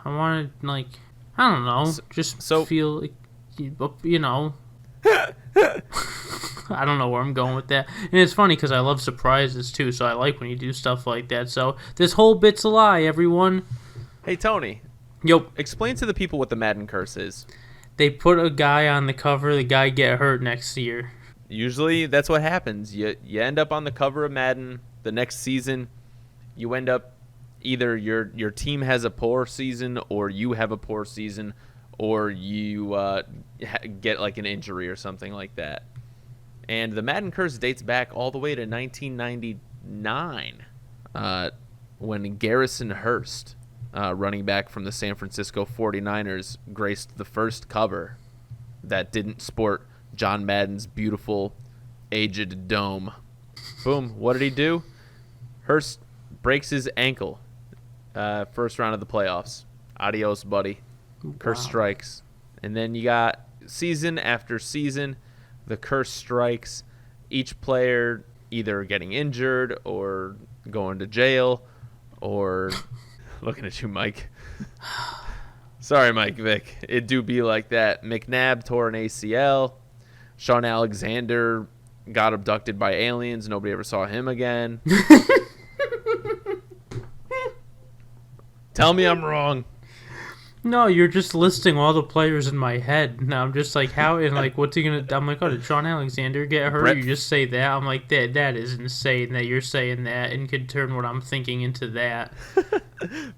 I want to, like, I don't know, feel like, you know. I don't know where I'm going with that. And it's funny because I love surprises, too, so I like when you do stuff like that. So this whole bit's a lie, everyone. Hey, Tony. Yep. Explain to the people what the Madden Curse is. They put a guy on the cover, the guy get hurt next year. Usually that's what happens. You end up on the cover of Madden the next season. You end up either your team has a poor season, or you have a poor season, or you get like an injury or something like that. And the Madden Curse dates back all the way to 1999, when Garrison Hurst, running back from the San Francisco 49ers, graced the first cover that didn't sport John Madden's beautiful, aged dome. Boom. What did he do? Hurst breaks his ankle. First round of the playoffs. Adios, buddy. Curse strikes. And then you got season after season, the curse strikes. Each player either getting injured or going to jail or... Looking at you, Mike. Sorry, Mike Vick. It do be like that. McNabb tore an ACL. Sean Alexander got abducted by aliens. Nobody ever saw him again. Tell me I'm wrong. No, you're just listing all the players in my head. Now I'm just like, how and like, what's he gonna? I'm like, oh, did Sean Alexander get hurt? You just say that. I'm like, that is insane that you're saying that and could turn what I'm thinking into that.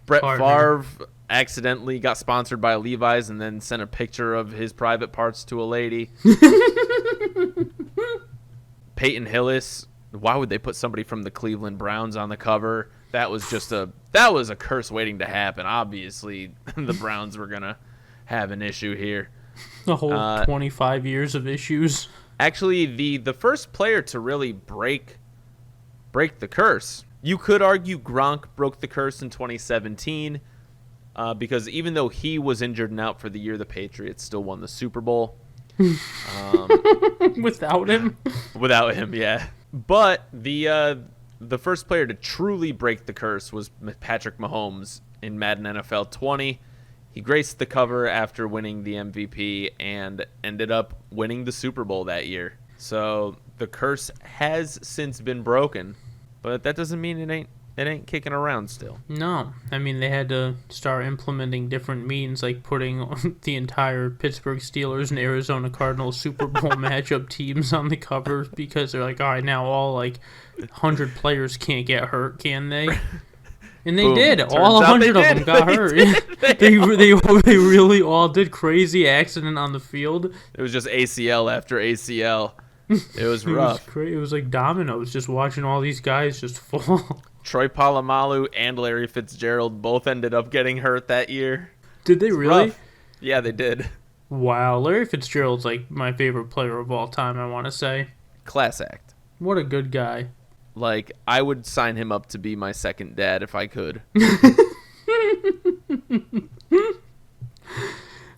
Brett Favre accidentally got sponsored by Levi's and then sent a picture of his private parts to a lady. Peyton Hillis. Why would they put somebody from the Cleveland Browns on the cover? That was a curse waiting to happen. Obviously, the Browns were gonna have an issue here. The whole 25 years of issues. Actually, the first player to really break the curse. You could argue Gronk broke the curse in 2017, because even though he was injured and out for the year, the Patriots still won the Super Bowl. Without him? Without him, yeah. But the first player to truly break the curse was Patrick Mahomes in Madden NFL 20. He graced the cover after winning the MVP and ended up winning the Super Bowl that year. So the curse has since been broken, but that doesn't mean it ain't kicking around still. No. I mean, they had to start implementing different means, like putting the entire Pittsburgh Steelers and Arizona Cardinals Super Bowl matchup teams on the cover because they're like, all right, now all like 100 players can't get hurt, can they? And they did. All 100 of them got hurt. They really all did. Crazy accident on the field. It was just ACL after ACL. It was rough. It was like dominoes, just watching all these guys just fall. Troy Polamalu and Larry Fitzgerald both ended up getting hurt that year. Did they really? Rough. Yeah, they did. Wow, Larry Fitzgerald's like my favorite player of all time, I want to say. Class act. What a good guy. Like, I would sign him up to be my second dad if I could.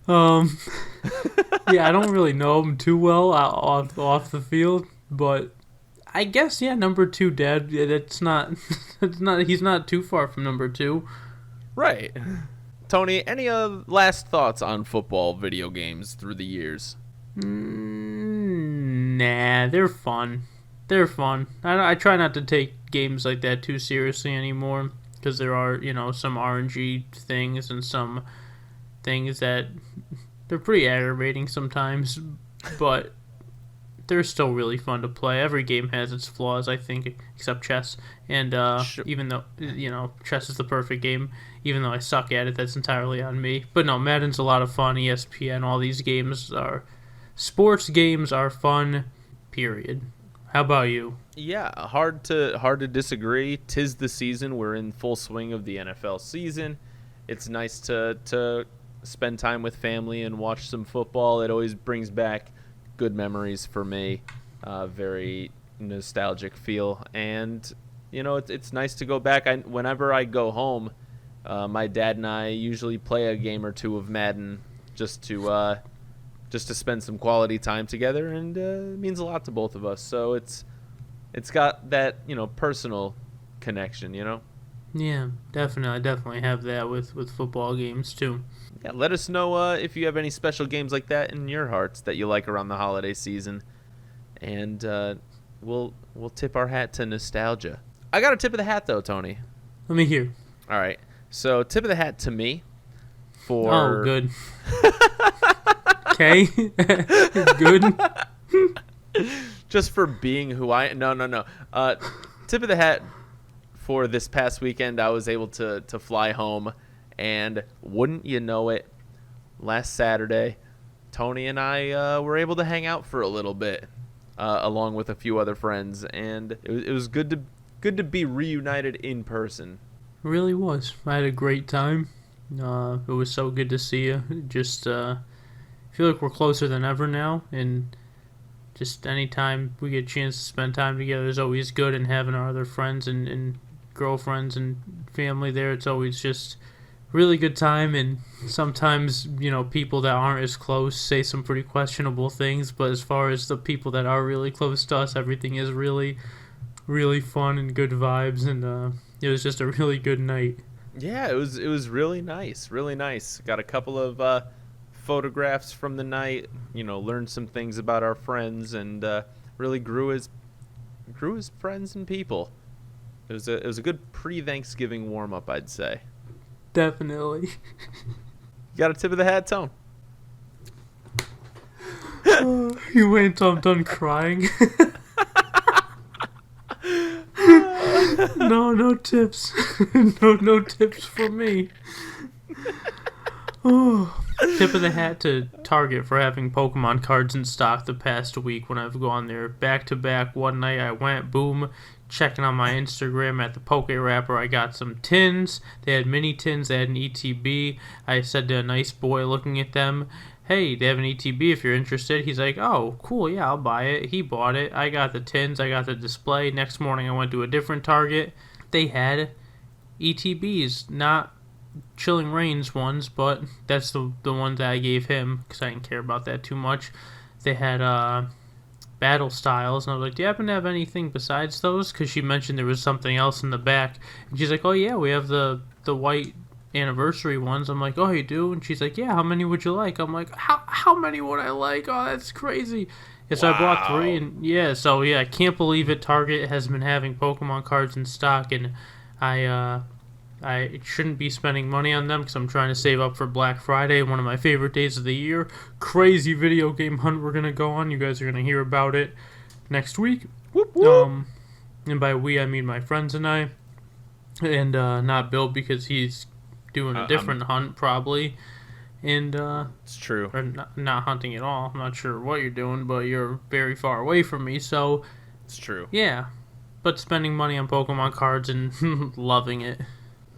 Yeah, I don't really know him too well off the field, but I guess number 2 dad. It's not. It's not. He's not too far from number 2. Right. Tony, any last thoughts on football video games through the years? Nah, they're fun. They're fun. I try not to take games like that too seriously anymore because there are, some RNG things and some things that they're pretty aggravating sometimes, but they're still really fun to play. Every game has its flaws, I think, except chess. And Sure. even though, chess is the perfect game, even though I suck at it, that's entirely on me. But no, Madden's a lot of fun. ESPN, all these games sports games are fun, period. How about you? Yeah, hard to disagree. 'Tis the season. We're in full swing of the NFL season. It's nice to spend time with family and watch some football. It always brings back good memories for me. Very nostalgic feel, and it's nice to go back. Whenever I go home, my dad and I usually play a game or two of Madden just to spend some quality time together, and it means a lot to both of us. So it's got that personal connection. Yeah, definitely. I definitely have that with football games too. Yeah, let us know if you have any special games like that in your hearts that you like around the holiday season, and we'll tip our hat to nostalgia. I got a tip of the hat though, Tony. Let me hear. All right, so tip of the hat to me for. Oh, good. Okay, good. Just for being who I no. Tip of the hat for this past weekend. I was able to fly home, and wouldn't you know it, last Saturday, Tony and I were able to hang out for a little bit, along with a few other friends, and it was good to be reunited in person. It really was. I had a great time. It was so good to see you. Just feel like we're closer than ever now, and just anytime we get a chance to spend time together is always good, and having our other friends and girlfriends and family there, it's always just really good time. And sometimes people that aren't as close say some pretty questionable things, but as far as the people that are really close to us, everything is really, really fun and good vibes, and it was just a really good night. Yeah, it was really nice, really nice. Got a couple of photographs from the night, learned some things about our friends, and really grew as friends and people. It was a good pre-Thanksgiving warm-up, I'd say. Definitely. You got a tip of the hat, Tone? You wait until I'm done crying. No tips. No tips for me. Oh. Tip of the hat to Target for having Pokemon cards in stock the past week when I've gone there. Back to back, one night I went, boom, checking on my Instagram at the Poke Wrapper. I got some tins. They had mini tins. They had an ETB. I said to a nice boy looking at them, hey, they have an ETB if you're interested. He's like, oh, cool, yeah, I'll buy it. He bought it. I got the tins. I got the display. Next morning I went to a different Target. They had ETBs, not Chilling Reigns ones, but that's the ones that I gave him because I didn't care about that too much. They had battle styles, and I was like, do you happen to have anything besides those? Because she mentioned there was something else in the back, and she's like, oh yeah, we have the white anniversary ones. I'm like, oh, you do? And she's like, yeah, how many would you like? I'm like, how many would I like? Oh, that's crazy. Yeah, so I bought 3, and I can't believe it. Target has been having Pokemon cards in stock, and I shouldn't be spending money on them because I'm trying to save up for Black Friday, one of my favorite days of the year. Crazy video game hunt we're going to go on. You guys are going to hear about it next week. Whoop, whoop. And by we, I mean my friends and I. And not Bill because he's doing a different hunt probably. And it's true. Or not hunting at all. I'm not sure what you're doing, but you're very far away from me. So it's true. Yeah. But spending money on Pokemon cards and loving it.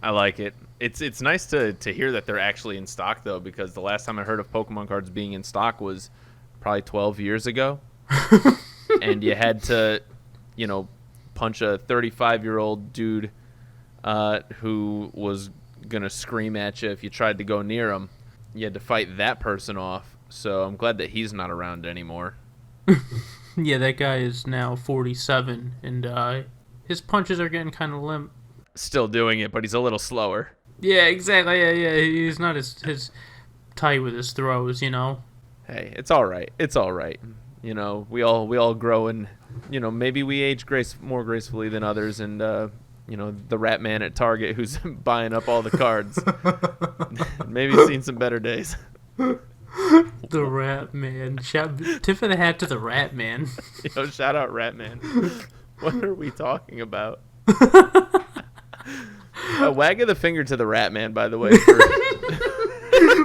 I like it. It's nice to hear that they're actually in stock, though, because the last time I heard of Pokemon cards being in stock was probably 12 years ago. And you had to, punch a 35-year-old dude who was going to scream at you if you tried to go near him. You had to fight that person off. So I'm glad that he's not around anymore. Yeah, that guy is now 47, and his punches are getting kind of limp. Still doing it, but he's a little slower. Yeah, exactly. Yeah. He's not as tight with his throws, you know. Hey, it's all right. It's all right. You know, we all grow, and you know, maybe we age more gracefully than others, and you know, the rat man at Target who's buying up all the cards, maybe seen some better days. The Rat Man. Tip of the hat to the Rat Man. Yo, shout out Rat Man. What are we talking about? A wag of the finger to the Rat Man, by the way.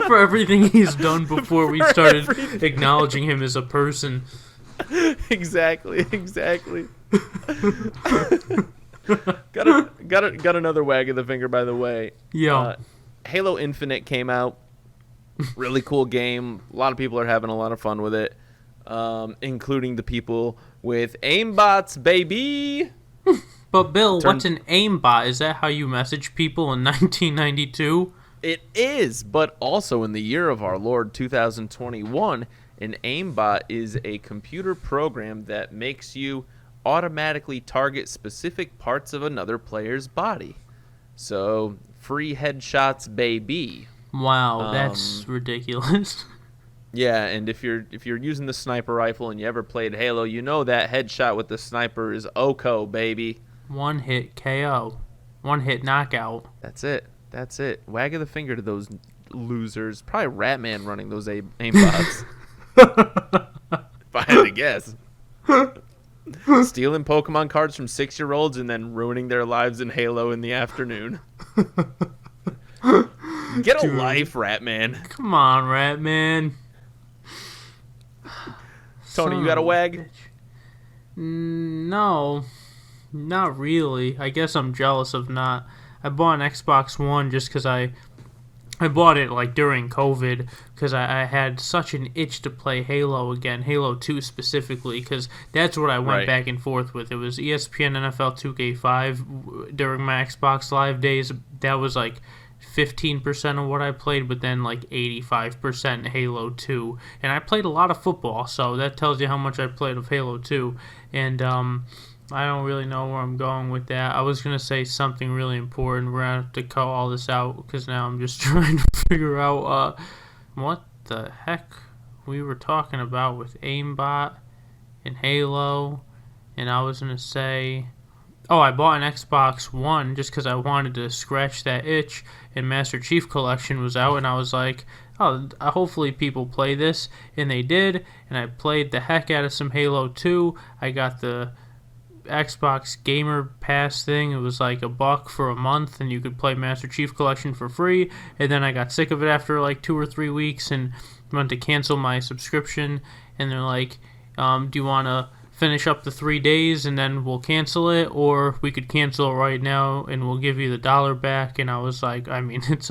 For everything he's done before we started acknowledging him as a person. Exactly. Got another wag of the finger, by the way. Yo. Halo Infinite came out. Really cool game. A lot of people are having a lot of fun with it, including the people with aimbots, baby. But Bill, what's an aimbot? Is that how you message people in 1992? It is, but also in the year of our Lord 2021, an aimbot is a computer program that makes you automatically target specific parts of another player's body. So, free headshots, baby. Wow, that's ridiculous. Yeah, and if you're using the sniper rifle and you ever played Halo, you know that headshot with the sniper is OCO, baby. One hit KO. One hit knockout. That's it. Wag of the finger to those losers. Probably Ratman running those aimbots. If I had to guess. Stealing Pokemon cards from 6-year-olds and then ruining their lives in Halo in the afternoon. Get a life, Ratman. Come on, Ratman. Tony, you got a wag? No, not really. I guess I'm jealous of not. I bought an Xbox One just because I bought it like during COVID because I had such an itch to play Halo again, Halo 2 specifically, because that's what I went back and forth with. It was ESPN NFL 2K5 during my Xbox Live days. That was like 15% of what I played, but then like 85% Halo 2. And I played a lot of football, so that tells you how much I played of Halo 2. And I don't really know where I'm going with that. I was going to say something really important. We're going to have to cut all this out because now I'm just trying to figure out what the heck we were talking about with aimbot and Halo. And I was going to say... Oh, I bought an Xbox One just because I wanted to scratch that itch, and Master Chief Collection was out, and I was like, oh, hopefully people play this, and they did, and I played the heck out of some Halo 2. I got the Xbox Gamer Pass thing. It was like $1 for a month, and you could play Master Chief Collection for free, and then I got sick of it after like 2 or 3 weeks, and went to cancel my subscription, and they're like, do you want to finish up the 3 days and then we'll cancel it, or we could cancel it right now and we'll give you the $1 back? And I was like, I mean, it's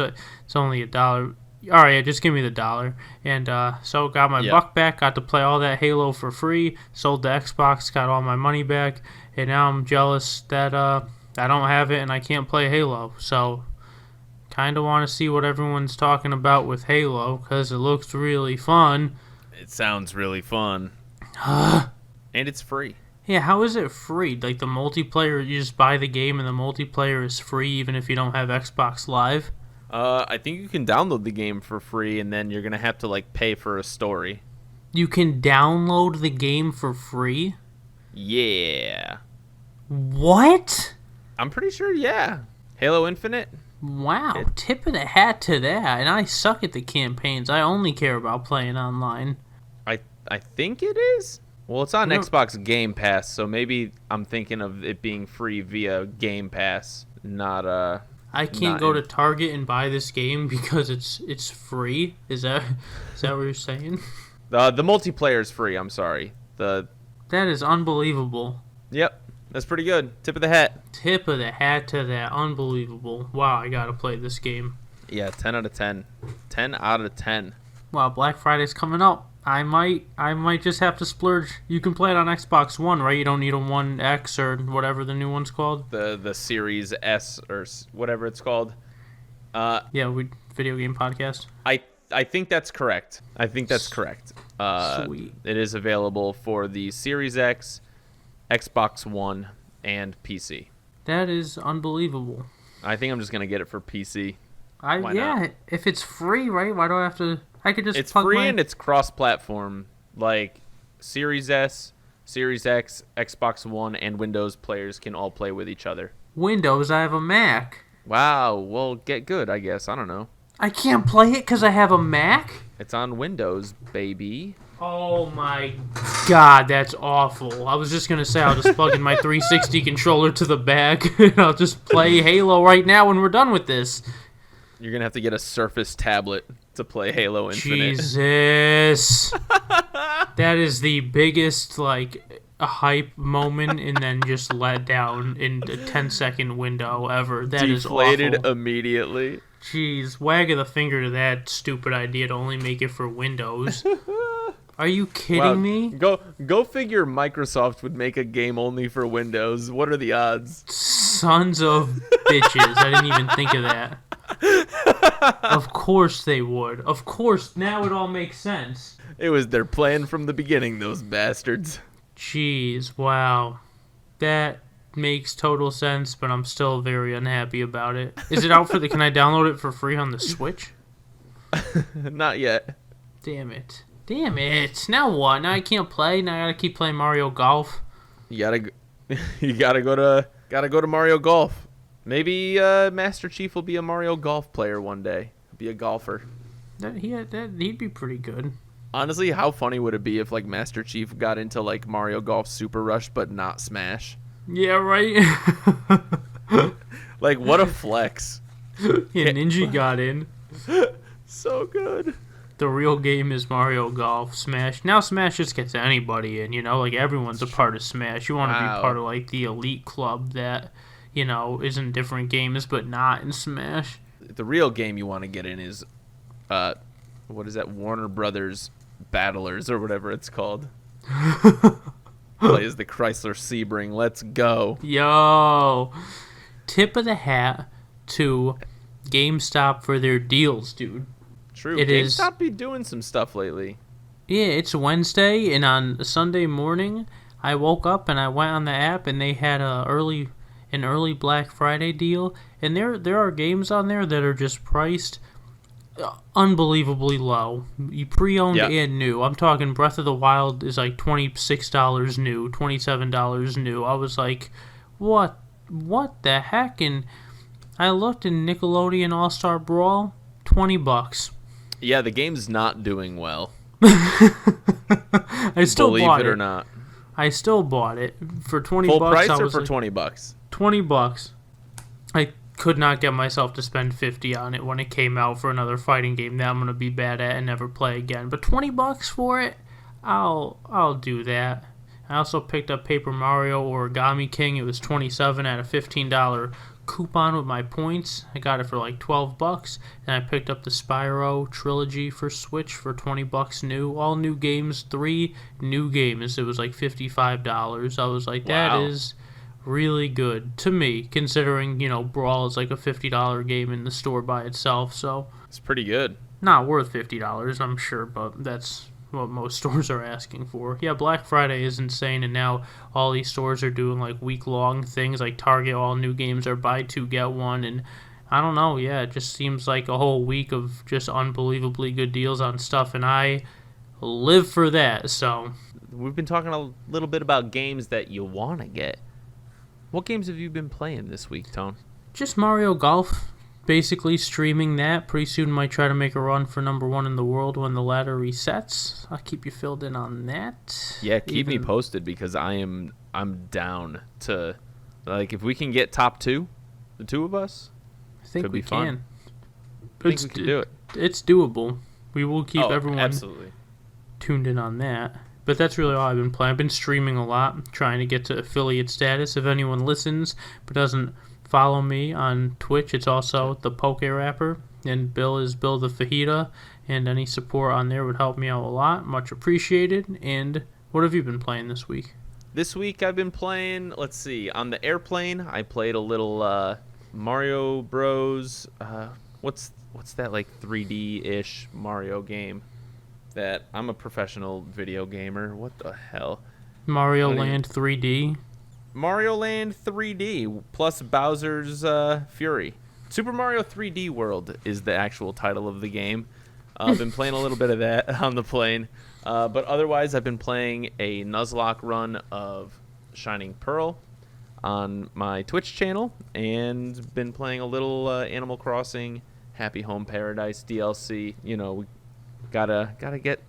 only $1. All right, yeah, just give me the $1. And so got my buck back, got to play all that Halo for free, sold the Xbox, got all my money back, and now I'm jealous that I don't have it and I can't play Halo. So kind of want to see what everyone's talking about with Halo because it looks really fun. It sounds really fun. And it's free. Yeah, how is it free? Like the multiplayer, you just buy the game and the multiplayer is free even if you don't have Xbox Live? I think you can download the game for free and then you're going to have to like pay for a story. You can download the game for free? Yeah. What? I'm pretty sure, yeah. Halo Infinite? Wow, tip of the hat to that. And I suck at the campaigns. I only care about playing online. I think it is. Well, it's on Xbox Game Pass, so maybe I'm thinking of it being free via Game Pass, not I can't go to Target and buy this game because it's free. Is that what you're saying? The multiplayer is free. I'm sorry. That is unbelievable. Yep, that's pretty good. Tip of the hat. Tip of the hat to that. Unbelievable. Wow, I gotta play this game. Yeah, 10 out of 10. 10 out of 10. Wow, Black Friday's coming up. I might just have to splurge. You can play it on Xbox One, right? You don't need a One X or whatever the new one's called. The Series S or whatever it's called. Yeah, video game podcast. I think that's correct. Sweet. It is available for the Series X, Xbox One, and PC. That is unbelievable. I think I'm just gonna get it for PC. Why not? If it's free, right? Why do I have to? I could just. It's free and it's cross-platform. Like Series S, Series X, Xbox One, and Windows players can all play with each other. Windows. I have a Mac. Wow. Well, get good, I guess. I don't know. I can't play it because I have a Mac? It's on Windows, baby. Oh my god, that's awful. I was just going to say I'll just plug in my 360 controller to the back and I'll just play Halo right now when we're done with this. You're going to have to get a Surface tablet to play Halo Infinite. Jesus. That is the biggest, hype moment and then just let down in a 10-second window ever. That is awful. Deflated immediately. Jeez, wag of the finger to that stupid idea to only make it for Windows. Are you kidding me? Go figure Microsoft would make a game only for Windows. What are the odds? Sons of bitches. I didn't even think of that. Of course they would. Of course, now it all makes sense. It was their plan from the beginning, those bastards. Jeez, wow. That makes total sense, but I'm still very unhappy about it. Is it out for can I download it for free on the Switch? Not yet. Damn it. Now what? Now I can't play? Now I gotta keep playing Mario Golf? You gotta go to Mario Golf. Maybe Master Chief will be a Mario Golf player one day. Be a golfer. He'd be pretty good. Honestly, how funny would it be if Master Chief got into Mario Golf Super Rush but not Smash? Yeah, right? What a flex. Yeah, Ninja got in. So good. The real game is Mario Golf. Smash. Now Smash just gets anybody in, everyone's a part of Smash. You want to be part of the elite club that, is in different games but not in Smash. The real game you want to get in is, what is that, Warner Brothers Battlers or whatever it's called. Play as the Chrysler Sebring. Let's go. Yo. Tip of the hat to GameStop for their deals, dude. True. GameStop be doing some stuff lately. Yeah, it's Wednesday, and on Sunday morning, I woke up and I went on the app, and they had an early Black Friday deal, and there are games on there that are just priced unbelievably low. You pre-owned and new. I'm talking Breath of the Wild is $26 new, $27 new. I was like, what the heck? And I looked in Nickelodeon All-Star Brawl, $20. Yeah, the game's not doing well. I still believe bought it or not. I still bought it for $20. Full price or for $20? $20. I could not get myself to spend $50 on it when it came out for another fighting game that I'm gonna be bad at and never play again. But $20 for it, I'll do that. I also picked up Paper Mario Origami King. It was $27 at a $15 coupon with my points. I got it for $12, and I picked up the Spyro Trilogy for Switch for $20 new. All new games, 3 new games. It was $55. I was like, that is really good to me, considering Brawl is a $50 game in the store by itself. So it's pretty good. Not worth $50, I'm sure, but that's what most stores are asking for. Yeah, Black Friday is insane, and now all these stores are doing week-long things like Target. All new games are buy two get one, and I don't know. Yeah, it just seems like a whole week of just unbelievably good deals on stuff, and I live for that. So we've been talking a little bit about games that you want to get. What games have you been playing this week, Tone? Just Mario Golf. Basically streaming that. Pretty soon might try to make a run for #1 in the world when the ladder resets. I'll keep you filled in on that. Yeah, keep me posted because I'm down to if we can get top 2, the two of us. I think could we be fun. can. I think we can do it. It's doable. We will keep everyone absolutely tuned in on that. But that's really all I've been playing. I've been streaming a lot, trying to get to affiliate status. If anyone listens but doesn't follow me on Twitch, it's also the Poke Rapper, and Bill is Bill the Fajita, and any support on there would help me out a lot. Much appreciated. And what have you been playing this week? This week I've been playing, let's see, on the airplane, I played a little Mario Bros. What's that, like, 3D-ish Mario game that I'm a professional video gamer. What the hell? Mario Land 3D. Mario Land 3D plus Bowser's Fury. Super Mario 3D World is the actual title of the game. I've been playing a little bit of that on the plane. But otherwise, I've been playing a Nuzlocke run of Shining Pearl on my Twitch channel, and been playing a little Animal Crossing Happy Home Paradise DLC. You know, we gotta get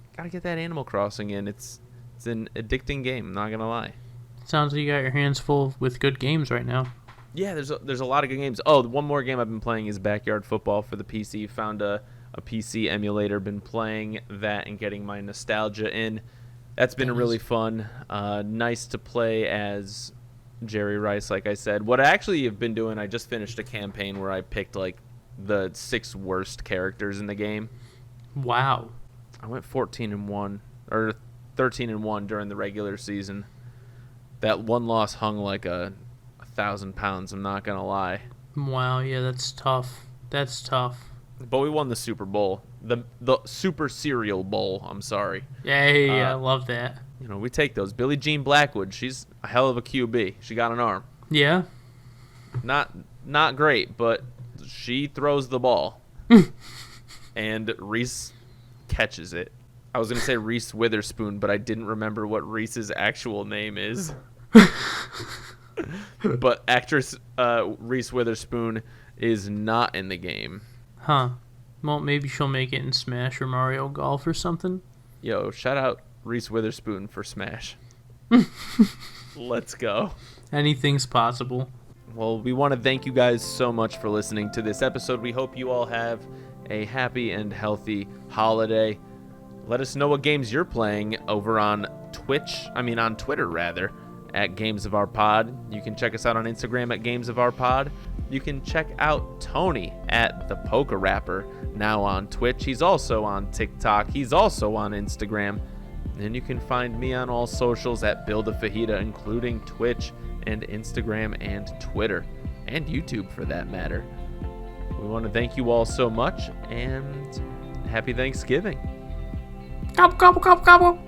that Animal Crossing in. It's an addicting game, I'm not gonna lie. Sounds like you got your hands full with good games right now. Yeah, there's a lot of good games. Oh, one more game I've been playing is Backyard Football for the PC. Found a PC emulator, been playing that and getting my nostalgia in. That's been really fun. Nice to play as Jerry Rice, like I said. What I actually have been doing, I just finished a campaign where I picked like the 6 worst characters in the game. Wow. I went 14-1 or 13-1 during the regular season. That one loss hung like 1,000 pounds, I'm not gonna lie. Wow, yeah, that's tough. That's tough. But we won the Super Bowl. The Super Cereal Bowl, I'm sorry. Hey, I love that. You know, we take those. Billie Jean Blackwood, she's a hell of a QB. She got an arm. Yeah? Not great, but she throws the ball. And Reese catches it. I was going to say Reese Witherspoon, but I didn't remember what Reese's actual name is. But actress Reese Witherspoon is not in the game. Huh. Well, maybe she'll make it in Smash or Mario Golf or something. Yo, shout out Reese Witherspoon for Smash. Let's go. Anything's possible. Well, we want to thank you guys so much for listening to this episode. We hope you all have a happy and healthy holiday. Let us know what games you're playing over on Twitter rather, at Games of Our Pod. You can check us out on Instagram at Games of Our Pod. You can check out Tony at the Poker Rapper, now on Twitch. He's also on TikTok. He's also on Instagram. And you can find me on all socials at Build a Fajita, including Twitch and Instagram and Twitter, and YouTube for that matter. We want to thank you all so much, and happy Thanksgiving. Gobble, gobble, gobble, gobble.